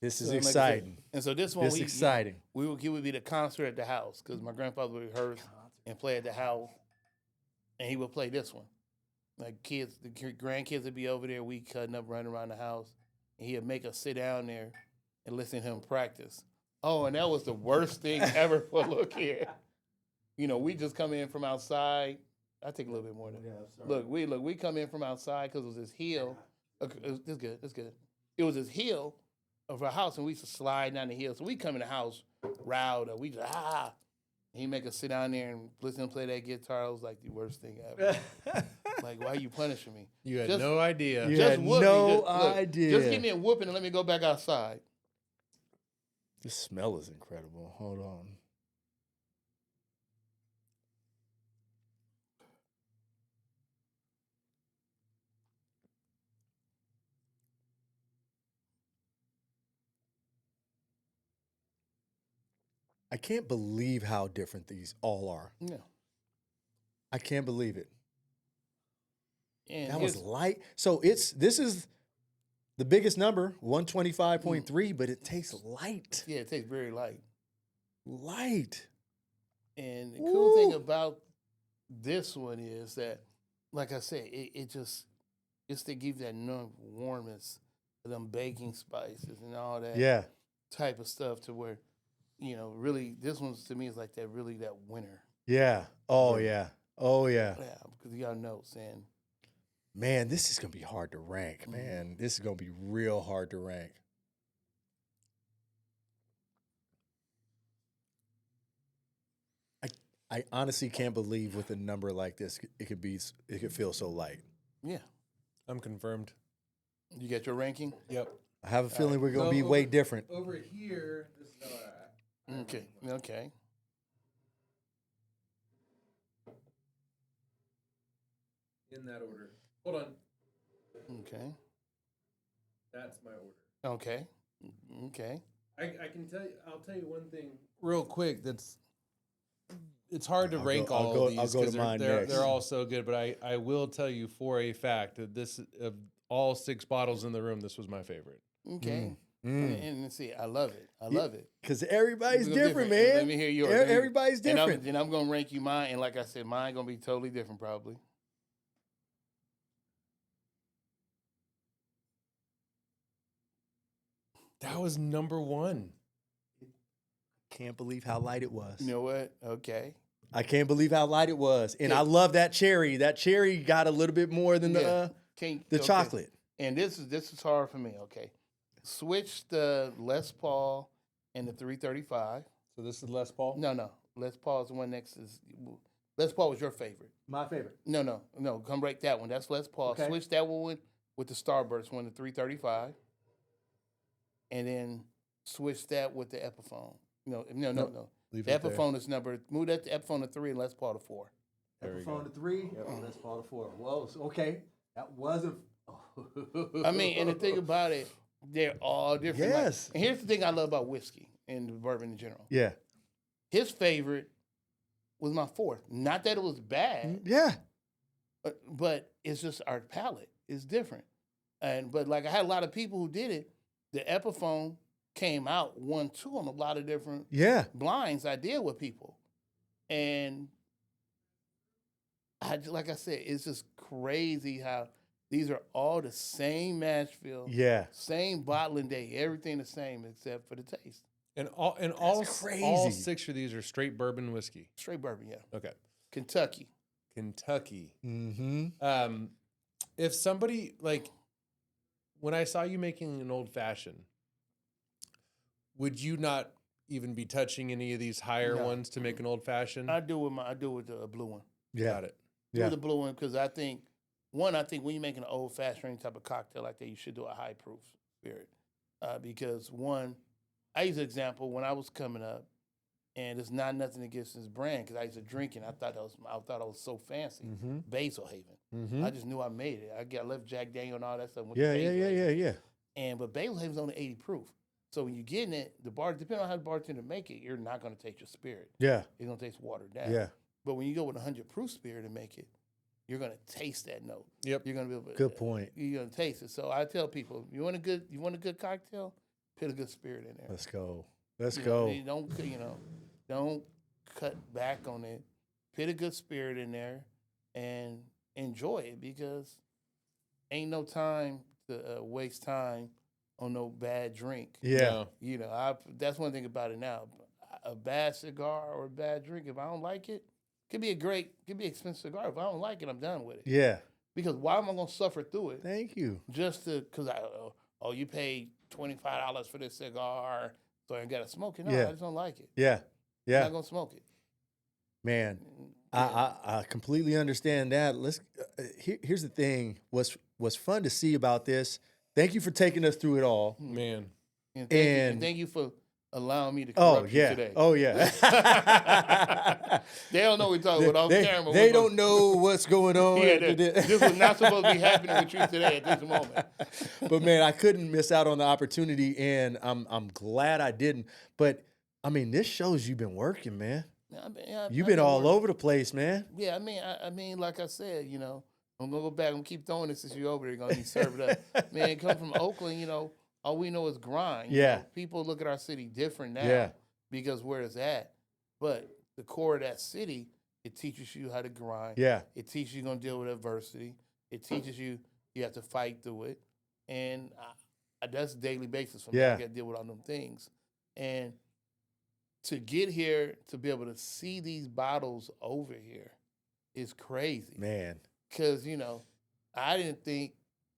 This is So, like I said, exciting. and so this one, This exciting. He would be the concert at the house because my grandfather would rehearse and play at the house, and he would play this one. Like kids, the grandkids would be over there, we cutting up, running around the house, and he'd make us sit down there and listen to him practice. Oh, and that was the worst thing ever for a little kid. You know, we just come in from outside. I take a little bit more than that. Look, we come in from outside because it was this hill. Okay, it's good, it's good. It was this hill of our house, and we used to slide down the hill. So we come in the house, riled up. We just And he make us sit down there and listen to him play that guitar. It was like the worst thing ever. Like, why are you punishing me? You had Just- no idea. You Just had whoop me. no Look, idea. Just give me a whooping and let me go back outside. The smell is incredible. Hold on. I can't believe how different these all are. Yeah. I can't believe it. And That was here's- light. So this is the biggest number, 125.3, but it tastes light. yeah, it tastes very light. Light. And the cool thing Woo. about this one is that, like I said, it just to give that warmness, them baking spices and all that Yeah. type of stuff to where, you know, really this one's to me is like that really that winter. Yeah. Oh yeah. Oh yeah. Yeah, because you got notes and Man, this is gonna be hard to rank, man. This is gonna be real hard to rank. I honestly can't believe with a number like this, it could feel so light. yeah. I'm confirmed. You got your ranking? Yep. I have a feeling we're gonna So be way different. Over here, this is how I Okay. Okay. in that order. Hold on. Okay. That's my order. Okay. Okay. I can tell you. I'll tell you one thing real quick. It's hard to I'll rank go- I'll all go- of these I'll go to because mine they're next. all so good. But I will tell you for a fact that this of all 6 bottles in the room, this was my favorite. Okay. Mm. And see, I love it. I love it. Because everybody's We're gonna different, different. man. Let me hear yours. Everybody's And different. I'm gonna rank you mine, and like I said, mine gonna be totally different probably. That was number 1. Can't believe how light it was. You know what? Okay. I can't believe how light it was. And Yeah. I love that cherry. That cherry got a little bit more than Yeah. Can't, the okay. chocolate. And this is hard for me. Okay. Switch the Les Paul and the 335. So this is Les Paul. No. Les Paul is the one next is Les Paul was your favorite. My favorite. No. Come break that one. That's Les Paul. Okay. Switch that one with the Starburst one, the 335. And then switch that with the Epiphone. No. Leave The it there. Epiphone is move that to Epiphone to 3 and Les Paul to 4. There we go. Epiphone to 3, let's Paul to 4. Whoa, so, okay. That wasn't. I mean, and the thing about it, they're all different. Like- Yes. and here's the thing I love about whiskey and bourbon in general. Yeah. His favorite was my 4th. Not that it was bad, Yeah. but it's just our palate is different. But like I had a lot of people who did it. The Epiphone came out 1-2 on a lot of different Yeah. blinds I did with people, and like I said, it's just crazy how these are all the same mash bill, Yeah. same bottling day, everything the same except for the taste. And all all crazy. 6 of these are straight bourbon whiskey. Straight bourbon, yeah. Okay. Kentucky. Kentucky. Mm-hmm. If somebody like when I saw you making an old fashioned, would you not even be touching any of these higher No. ones to make an old fashioned? I do with the blue one. Yeah. Got it. Do Yeah. the blue one because I think when you make an old fashioned type of cocktail like that, you should do a high proof spirit because one, I use an example when I was coming up, and it's not nothing against this brand because I used to drink it. I thought I was so fancy. Mm-hmm. Basil Haven. Mm-hmm. I just knew I made it. I left Jack Daniel and all that stuff. Went Yeah, to yeah, Basil yeah, Haven. yeah, yeah. But Basil Haven's only 80 proof. So when you're getting it, depending on how the bartender make it, you're not going to taste your spirit. Yeah. It's going to taste watered down. Yeah. But when you go with 100 proof spirit and make it, you're going to taste that note. Yep. You're going to be able to. Good point. You're going to taste it. So I tell people, you want a good cocktail, put a good spirit in there. Let's go. Let's You go. know, don't cut back on it. Put a good spirit in there and enjoy it because ain't no time to waste time on no bad drink. Yeah. You know, that's one thing about it now. A bad cigar or a bad drink, if I don't like it, could be expensive cigar. If I don't like it, I'm done with it. Yeah. Because why am I gonna suffer through it? Thank you. Just because you paid $25 for this cigar, so I gotta smoke it. No, Yeah. I just don't like it. Yeah. I'm Yeah. not gonna smoke it. Man, Yeah. I completely understand that. Here's the thing. What's fun to see about this. Thank you for taking us through it all. Man. And And- thank you for allowing me to Oh corrupt you yeah. today. Oh yeah. They don't know we're talking about off camera. They don't know what's going on. Yeah, this was not supposed to be happening with you today at this moment. But man, I couldn't miss out on the opportunity, and I'm glad I didn't. But I mean, this shows you've been working, man. You've been all over the place, man. Yeah, I mean, like I said, you know, I'm gonna go back. I'm gonna keep throwing this since you're over there. Gonna be served up. Man, come from Oakland, you know. All we know is grind. You Yeah. know, people look at our city different now Yeah. because where it's at. But the core of that city, it teaches you how to grind. Yeah. It teaches you gonna deal with adversity. It teaches you have to fight through it, and that's a daily basis for me. Yeah. I got to deal with all them things, and to get here to be able to see these bottles over here is crazy. Man. Because you know, I didn't think.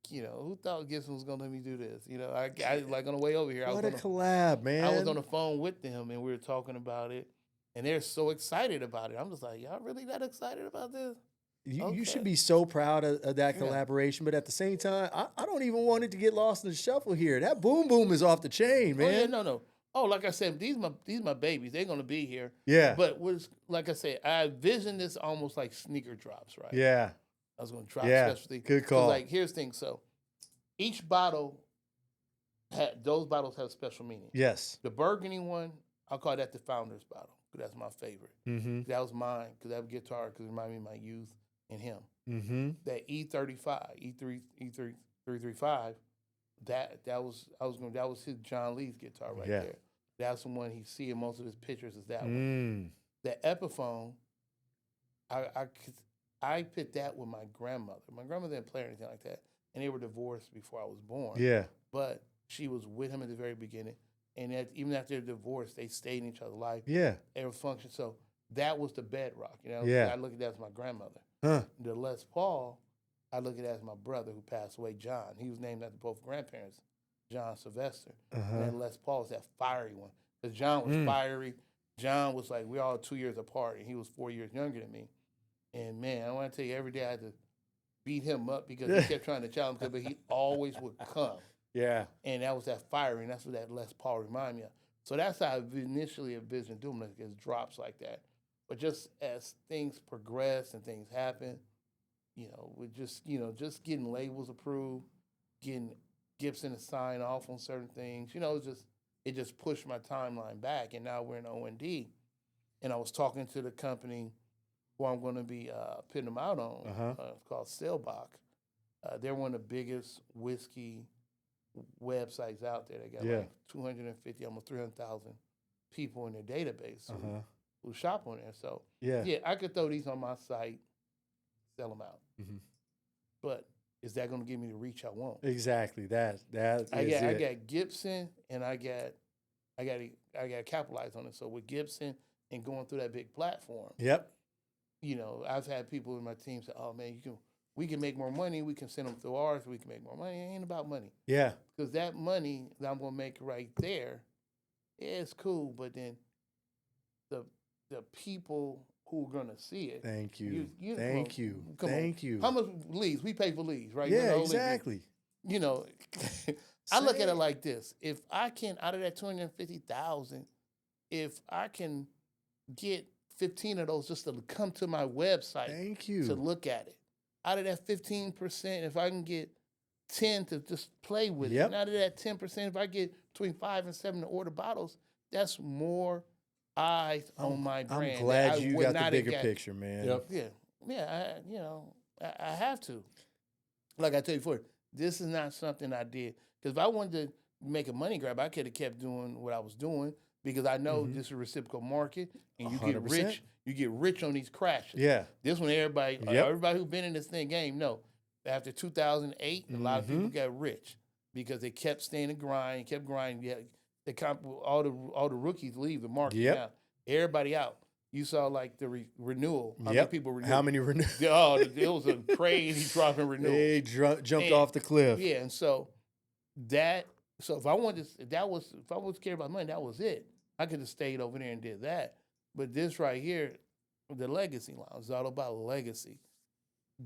You know, who thought Gibson was gonna let me do this? You know, I like on the way over here. What a collab, man. I was on the phone with them and we were talking about it, and they're so excited about it. I'm just like, y'all really that excited about this? You should Okay. be so proud of that Yeah. collaboration, but at the same time, I don't even want it to get lost in the shuffle here. That boom boom is off the chain, man. Oh, yeah, no. Oh, like I said, these my babies. They're gonna be here. Yeah. But like I said, I envisioned this almost like sneaker drops, right? Yeah. I was gonna drop Yeah, specialty. good 'Cause, call. Like here's the thing. So each bottle those bottles have special meaning. Yes. The burgundy one, I'll call that the founder's bottle. 'Cause that's my favorite. Mm-hmm. That was mine because that guitar because it reminded me of my youth and him. Mm-hmm. That E35, E335, that was his John Lee's guitar right Yeah. there. That's the one he's seeing most of his pictures is that one. The Epiphone, I picked that with my grandmother. My grandmother didn't play or anything like that, and they were divorced before I was born. Yeah. But she was with him at the very beginning, and even after their divorce, they stayed in each other's life. Yeah. They were functioning. So that was the bedrock. You know, Yeah. I look at that as my grandmother. Huh. The Les Paul, I look at that as my brother who passed away, John. He was named after both grandparents, John Sylvester. Uh-huh. And then Les Paul is that fiery one. Because John was fiery. John was like, we're all 2 years apart, and he was 4 years younger than me. And man, I want to tell you, every day I had to beat him up because he kept trying to challenge me, but he always would come. Yeah. And that was that fiery, and that's what that Les Paul reminded me of. So that's how I initially envisioned doing it, as drops like that. But just as things progress and things happen, you know, with just getting labels approved, getting Gibson to sign off on certain things, you know, it just pushed my timeline back. And now we're in O&D. And I was talking to the company who I'm going to be putting them out on. It's called Sailbach. They're one of the biggest whiskey websites out there. They got like 250, almost 300,000 people in their database who shop on there. So Yeah. yeah, I could throw these on my site, sell them out. Mhm. But is that going to give me the reach I want? Exactly. That is I it. got Gibson, and I got to capitalize on it. So with Gibson and going through that big platform, Yep. you know, I've had people in my team say, "Oh man, we can make more money. We can send them through ours. We can make more money." It ain't about money, Yeah. because that money that I'm gonna make right there, yeah, it's cool. But then the people who are gonna see it, Thank you. you Thank you. come on. Thank you. How much leads? We pay for leads, right? Yeah, You know, exactly. You know, I look at it like this: if I can, out of that 250,000, if I can get 15 of those just to come to my website Thank you. to look at it, out of that 15%, if I can get 10 to just play with it, Yep. and out of that 10%, if I get between 5 and 7 to order bottles, that's more eyes on my brand. I'm glad that I you would got the not have bigger got. picture, man. Yep. Yeah. I have to. Like I tell you before, this is not something I did. Because if I wanted to make a money grab, I could have kept doing what I was doing because I know this is a reciprocal market and you get 100%. rich. You get rich on these crashes. Yeah. This one, everybody Yep. everybody who's been in this game know. After 2008, a lot of people got rich because they kept staying in grind, kept grinding. Yeah, all the rookies leave the market Yep. now. Everybody out. You saw like the renewal. How many Yep. people renewed? How many renewed? Oh, it was a crazy drop in renewal. They jumped And- off the cliff. Yeah, and so if I wanted to, if I was cared about money, that was it. I could have stayed over there and did that. But this right here, the legacy lounge is all about legacy.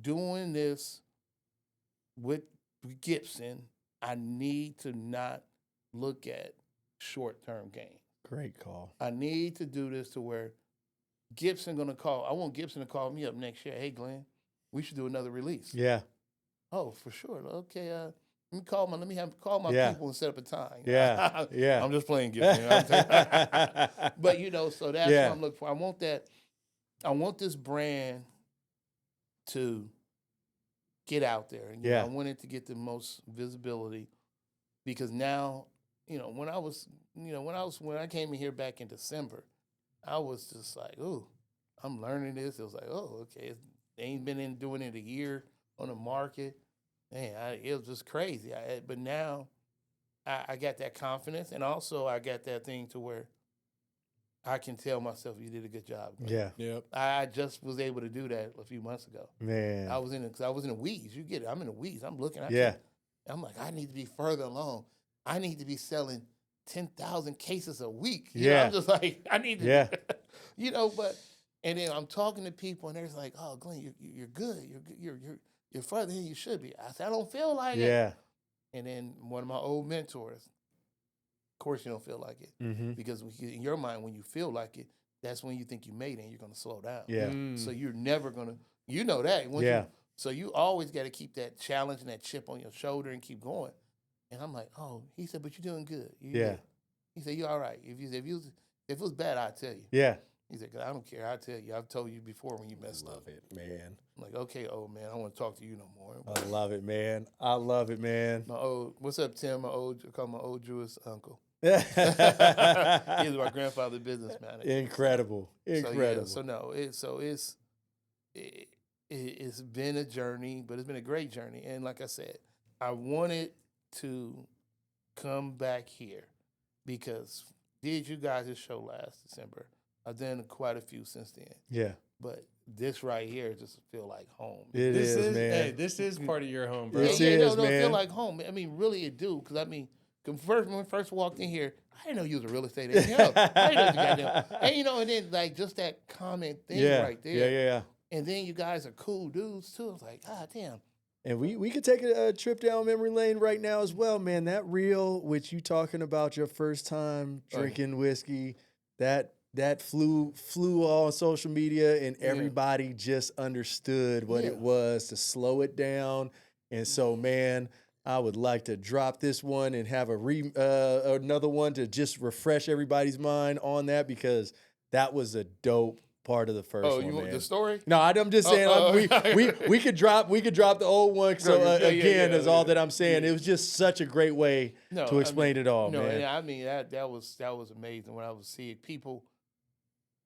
Doing this with Gibson, I need to not look at short-term gain. Great call. I need to do this to where Gibson gonna call. I want Gibson to call me up next year. Hey, Glenn, we should do another release. Yeah. Oh, for sure. Okay, let me call my Yeah. people and set up a time. Yeah. Yeah. I'm just playing Gibson. But so that's Yeah. what I'm looking for. I want that. I want this brand to get out there. And, Yeah. I want it to get the most visibility because now, when I came in here back in December, I was just like, oh, I'm learning this. It was like, oh, okay. They ain't been doing it a year on the market. Man, it was just crazy. But now I got that confidence. And also I got that thing to where I can tell myself you did a good job. Glenn. Yeah. Yep. I just was able to do that a few months ago. Man. I was in a weeds. You get it. I'm in a weeds. I'm looking. Yeah. I'm like, I need to be further along. I need to be selling 10,000 cases a week. Yeah. I'm just like, I need to. Yeah. But and then I'm talking to people and they're like, oh, Glenn, you're good. You're further than you should be. I said, I don't feel like it. Yeah. And then one of my old mentors, of course, you don't feel like it Mm-hmm. because in your mind, when you feel like it, that's when you think you made it and you're going to slow down. Yeah. So you're never going to, that. Once Yeah. So you always got to keep that challenge and that chip on your shoulder and keep going. And I'm like, oh, he said, but you're doing good. Yeah. He said, you're all right. If it was bad, I'd tell you. Yeah. He said, I don't care. I'll tell you. I've told you before when you messed up. Love it, man. I'm like, okay, old man, I don't want to talk to you no more. I love it, man. I love it, man. What's up, Tim? I call my old Jewish uncle. He's my grandfather's business manager. Incredible. Incredible. It's been a journey, but it's been a great journey. And like I said, I wanted to come back here because did you guys' show last December? I've done quite a few since then. Yeah. But this right here just feel like home. It is, man. Hey, this is part of your home, bro. This It is, feel man. like home. I mean, really it do. Because, when we first walked in here, I didn't know you was a real estate agent. I didn't know you goddamn. And, and then, just that comment thing right there. Yeah. And then you guys are cool dudes, too. I was like, God damn. And we could take a trip down memory lane right now as well, man. That reel, which you talking about your first time drinking whiskey, that flew all on social media, and everybody just understood what it was to slow it down. And so, man, I would like to drop this one and have another one to just refresh everybody's mind on that, because that was a dope part of the first one. You want man. the story? No, I'm just saying we could drop the old one. So is all that I'm saying. It was just such a great way to explain it all, man. I mean that was amazing when I was seeing people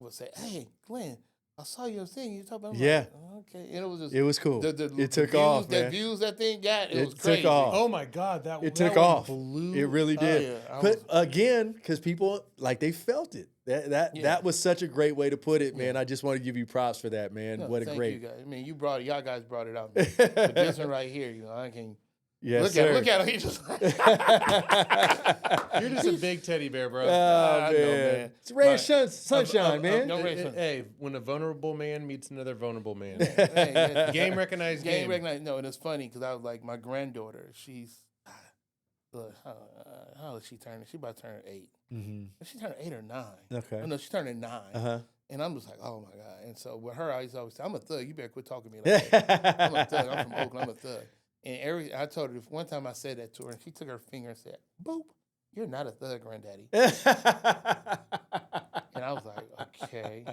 would say, "Hey, Glenn, I saw your thing. You talking about?" Yeah. Like, okay, and it was just It was cool. It took views, off, the man. views that thing got. It was took crazy. off. Oh my God, It took off. Blew It really did. yeah, But again, because people they felt it. That was such a great way to put it, man. I just want to give you props for that, man. No, what a thank great. you guys. I mean, y'all guys brought it out. Man. But this one right here, I can Yes, look at him. He just You're just a big teddy bear, bro. Oh, I man. know, man. It's ray of But- sunshine, man. no ray of sunshine. Hey, when a vulnerable man meets another vulnerable man, Hey, game recognized game. recognized. No, and it's funny because I was like, my granddaughter, she's look, how old is she turning? She about to turn 8. Mm-hmm. She turned 8 or 9. Okay. Oh, no, she turned 9. Uh-huh. And I'm just like, oh my God. And so with her, I always say, I'm a thug. You better quit talking to me like that. I'm a thug. I'm from Oakland. I'm a thug. And I told her, one time I said that to her, and she took her finger and said, boop, you're not a thug, granddaddy. And I was like, okay.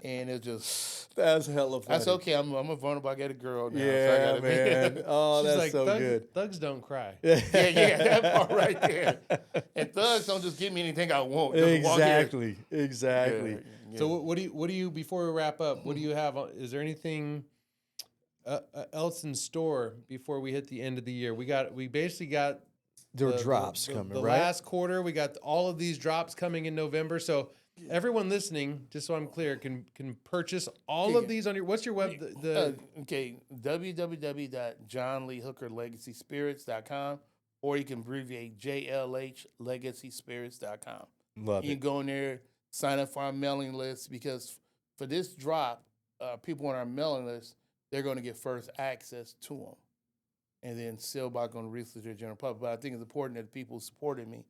And it just, That's hella funny. that's okay. I'm a vulnerable. I got a girl now. Yeah, so I gotta man. Oh, She's that's like, so good. Thugs don't cry. yeah, that part right there. And thugs don't just give me anything I want. Just walk in. Exactly. Yeah. So what do you before we wrap up? What do you have? Is there anything else in store before we hit the end of the year? We basically got There are drops coming, the right? last quarter. We got all of these drops coming in November. So everyone listening, just so I'm clear, can purchase all of these on your. What's your web? Okay, www.johnleehookerlegacyspirits.com, or you can abbreviate JLHlegacyspirits.com. Love You it. can go in there, sign up for our mailing list, because for this drop, people on our mailing list, they're going to get first access to them. And then Sailbot going to release it to the general public. But I think it's important that the people who supported me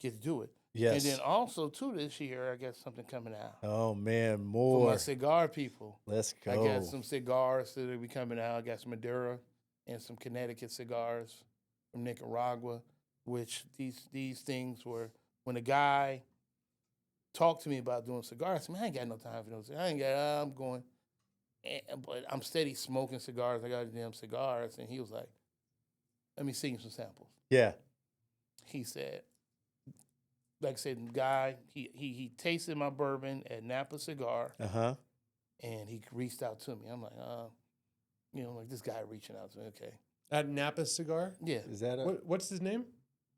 get to do it. Yes. And then also, too, this year, I got something coming out. Oh man, For more. my cigar people. Let's go. I got some cigars that will be coming out. I got some Maduro and some Connecticut cigars from Nicaragua, which these things were, when a guy talked to me about doing cigars, I said, man, I ain't got no time for those. I'm going, but I'm steady smoking cigars. I got damn cigars. And he was like, let me see you some samples. Yeah. He said, like I said, the guy, he tasted my bourbon at Napa Cigar, Uh-huh. and he reached out to me. I'm like, like this guy reaching out to me. Okay. At Napa Cigar. Yeah. Is that a What's his name?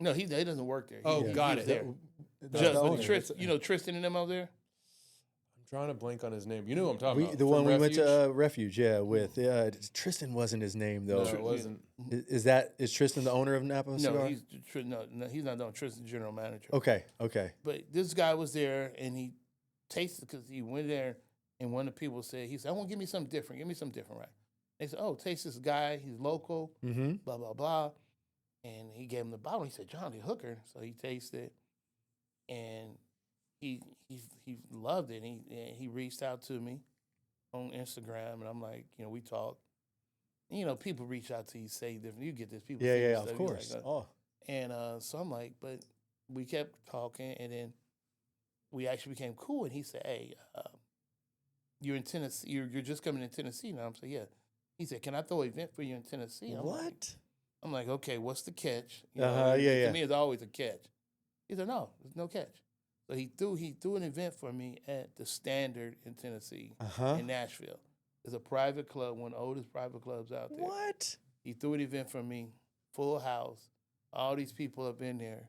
No, he doesn't work there. Oh, got he's it. There. that's Just, the but owner. Tristan and them out there? I'm drawing a blank on his name. You know who I'm talking about. The one From we went Refuge? to Refuge, yeah, with Tristan wasn't his name though. No, it wasn't. Is Tristan the owner of Napa Cigar? No, he's not doing Tristan's general manager. Okay. But this guy was there, and he tasted, because he went there, and one of the people said, he said, I want to give me something different. Give me something different, right? They said, oh, taste this guy. He's local, Mm-hmm. blah, blah, blah. And he gave him the bottle. He said, John Lee Hooker. So he tasted, and he loved it. And he reached out to me on Instagram, and I'm like, we talked. And, people reach out to you, say different. You get this. People say Yeah, this of stuff. You're course. like, And so I'm like, but we kept talking, and then we actually became cool. And he said, hey, you're in Tennessee. You're just coming to Tennessee now. I'm saying, yeah. He said, can I throw an event for you in Tennessee? I'm like, okay, what's the catch? Yeah. To me, it's always a catch. He said, no, there's no catch. So he threw an event for me at the Standard in Tennessee, in Nashville. It's a private club, one of the oldest private clubs out there. What? He threw an event for me, full house. All these people up in there,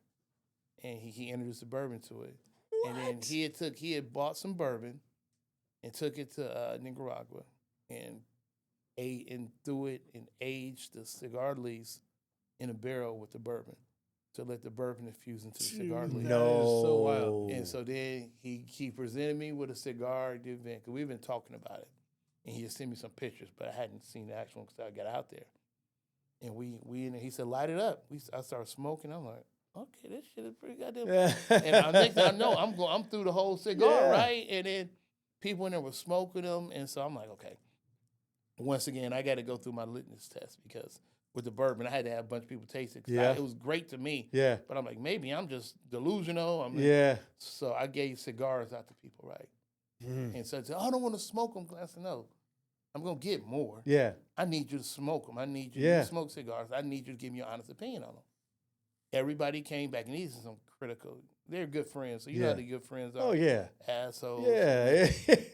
and he introduced the bourbon to it. What? And then he had bought some bourbon and took it to Nicaragua and threw it and aged the cigar leaves in a barrel with the bourbon to let the bourbon infuse into the cigar leaf. That is so wild. And so then he presented me with a cigar at the event, because we've been talking about it. And he just sent me some pictures, but I hadn't seen the actual one because I got out there. And he said, light it up. I started smoking. I'm like, okay, this shit is pretty goddamn. And next thing I know, I'm through the whole cigar, right? And then people in there were smoking them, and so I'm like, okay. Once again, I got to go through my litmus test, because with the bourbon, I had to have a bunch of people taste it. It was great to me. Yeah. But I'm like, maybe I'm just delusional. So I gave cigars out to people, right? Mm. And so I said, I don't want to smoke them. I said, no, I'm going to get more. Yeah. I need you to smoke them. I need you to smoke cigars. I need you to give me your honest opinion on them. Everybody came back, and these are some critical. They're good friends. So you know how the good friends are. Oh, yeah. Assholes. Yeah.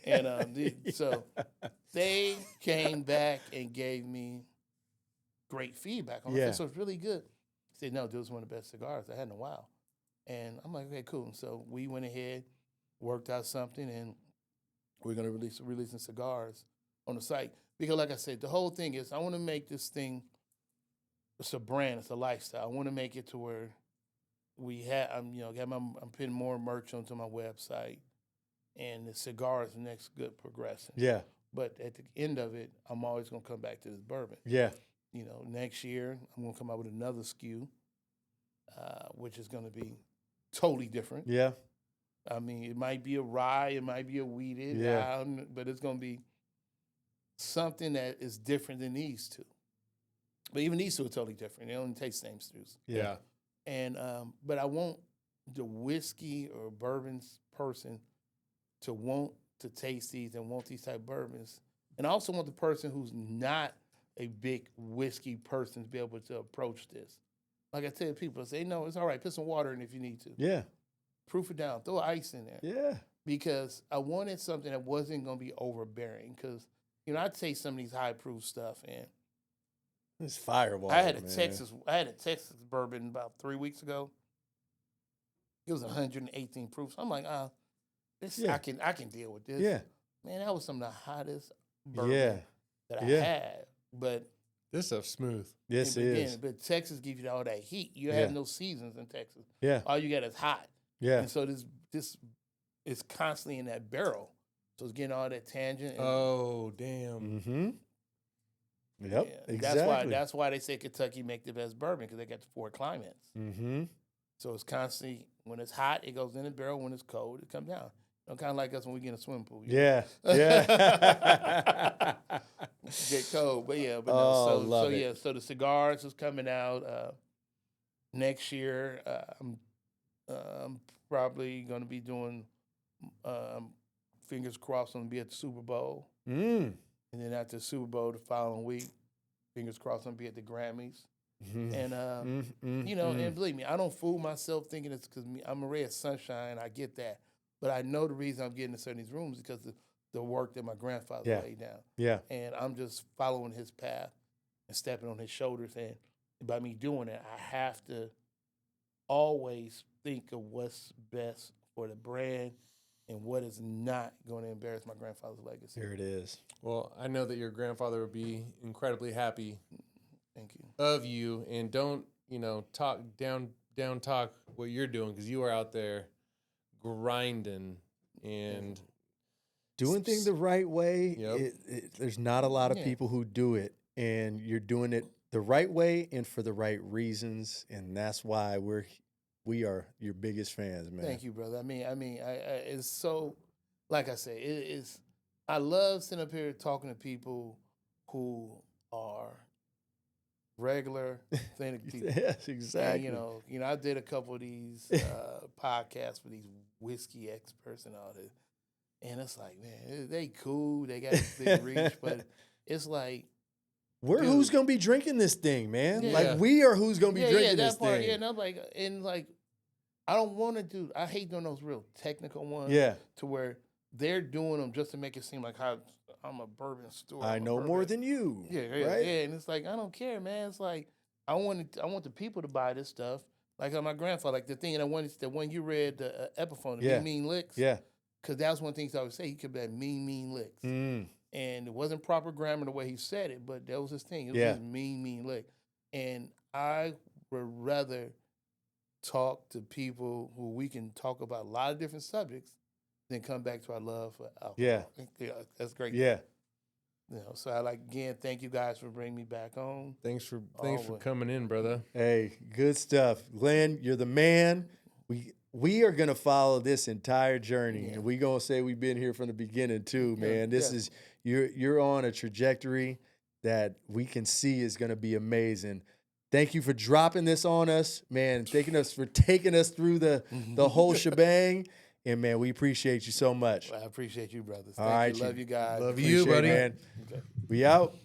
And so they came back and gave me great feedback on it. So it's really good. They said, no, this was one of the best cigars I had in a while. And I'm like, okay, cool. And so we went ahead, worked out something, and we're going to releasing cigars on the site. Because like I said, the whole thing is I want to make this thing, it's a brand, it's a lifestyle. I want to make it to where I'm putting more merch onto my website, and the cigar is the next good progression. Yeah. But at the end of it, I'm always going to come back to this bourbon. Yeah. Next year, I'm going to come out with another SKU, which is going to be totally different. Yeah. I mean, it might be a rye, it might be a wheated, Yeah. but it's going to be something that is different than these two. But even these two are totally different. They only taste the same stews. Yeah. And but I want the whiskey or bourbons person to want to taste these and want these type of bourbons. And I also want the person who's not a big whiskey person to be able to approach this. Like I tell people, I say, no, it's all right. Put some water in if you need to. Yeah. Proof it down. Throw ice in there. Yeah. Because I wanted something that wasn't going to be overbearing. Because, I taste some of these high proof stuff, and It's fireball. I had a man. Texas bourbon about 3 weeks ago. It was 118 proof. So I'm like, this Yeah. I can deal with this. Yeah. Man, that was some of the hottest bourbon Yeah. that I Yeah. had. But This stuff's smooth. Yes, it is. but Texas gives you all that heat. You Yeah. have no seasons in Texas. Yeah. All you got is hot. Yeah. And so this is constantly in that barrel. So it's getting all that tangent. And, Oh, damn. Mm-hmm. Yep. yeah, Exactly. That's why they say Kentucky make the best bourbon, because they got the 4 climates. Mm-hmm. So it's constantly, when it's hot, it goes in the barrel. When it's cold, it comes down. Kind of like us when we get in a swimming pool. Yeah. Yeah. Get cold, but yeah, but Oh, no. love So it. yeah, so the cigars is coming out next year. I'm probably going to be doing, fingers crossed, I'm going to be at the Super Bowl, Mm. and then after the Super Bowl the following week, fingers crossed, I'm going to be at the Grammys. Mhm. And and believe me, I don't fool myself thinking it's because I'm a ray of sunshine. I get that, but I know the reason I'm getting in certain of these rooms is because of the work that my grandfather Yeah. laid down. Yeah. And I'm just following his path and stepping on his shoulders. And by me doing it, I have to always think of what's best for the brand and what is not going to embarrass my grandfather's legacy. Here it is. Well, I know that your grandfather would be incredibly happy Thank you. of you, and don't talk down talk what you're doing, because you are out there grinding and Doing things the right way. Yep. There's not a lot of Yeah. people who do it, and you're doing it the right way and for the right reasons, and that's why we are your biggest fans, man. Thank you, brother. I mean, it's so, like I say, it is. I love sitting up here talking to people who are regular, authentic people. Yes, exactly. And, I did a couple of these podcasts with these whiskey experts and all this, and it's like, man, they cool, they got this big reach, but it's like, We're dude. who's gonna be drinking this thing, man. Yeah. Like we are who's gonna be drinking this that part, thing. yeah, and I'm like, I don't want to do. I hate doing those real technical ones. Yeah. To where they're doing them just to make it seem like I'm a bourbon steward. I know more than you. Yeah, right? yeah. And it's like, I don't care, man. It's like I want the people to buy this stuff. Like my grandfather, like the thing that the one you read, the Epiphone, the Yeah. mean licks. Yeah. Because that's one thing he always say. He could be mean licks. Mm. And it wasn't proper grammar the way he said it, but that was his thing. It was Yeah. his mean lick. And I would rather talk to people who we can talk about a lot of different subjects than come back to our love for alcohol. Yeah. That's great. Yeah. So I again, thank you guys for bringing me back on. thanks for Always. coming in, brother. Hey, good stuff. Glenn, you're the man. We are gonna follow this entire journey. Yeah. And we're gonna say we've been here from the beginning too, Yeah, man. This yeah. is you're on a trajectory that we can see is gonna be amazing. Thank you for dropping this on us, man. Taking us through the whole shebang. And man, we appreciate you so much. I appreciate you, brothers. All Thank right, you. Love you guys. Love you, Appreciate it, buddy. man. Okay. We out.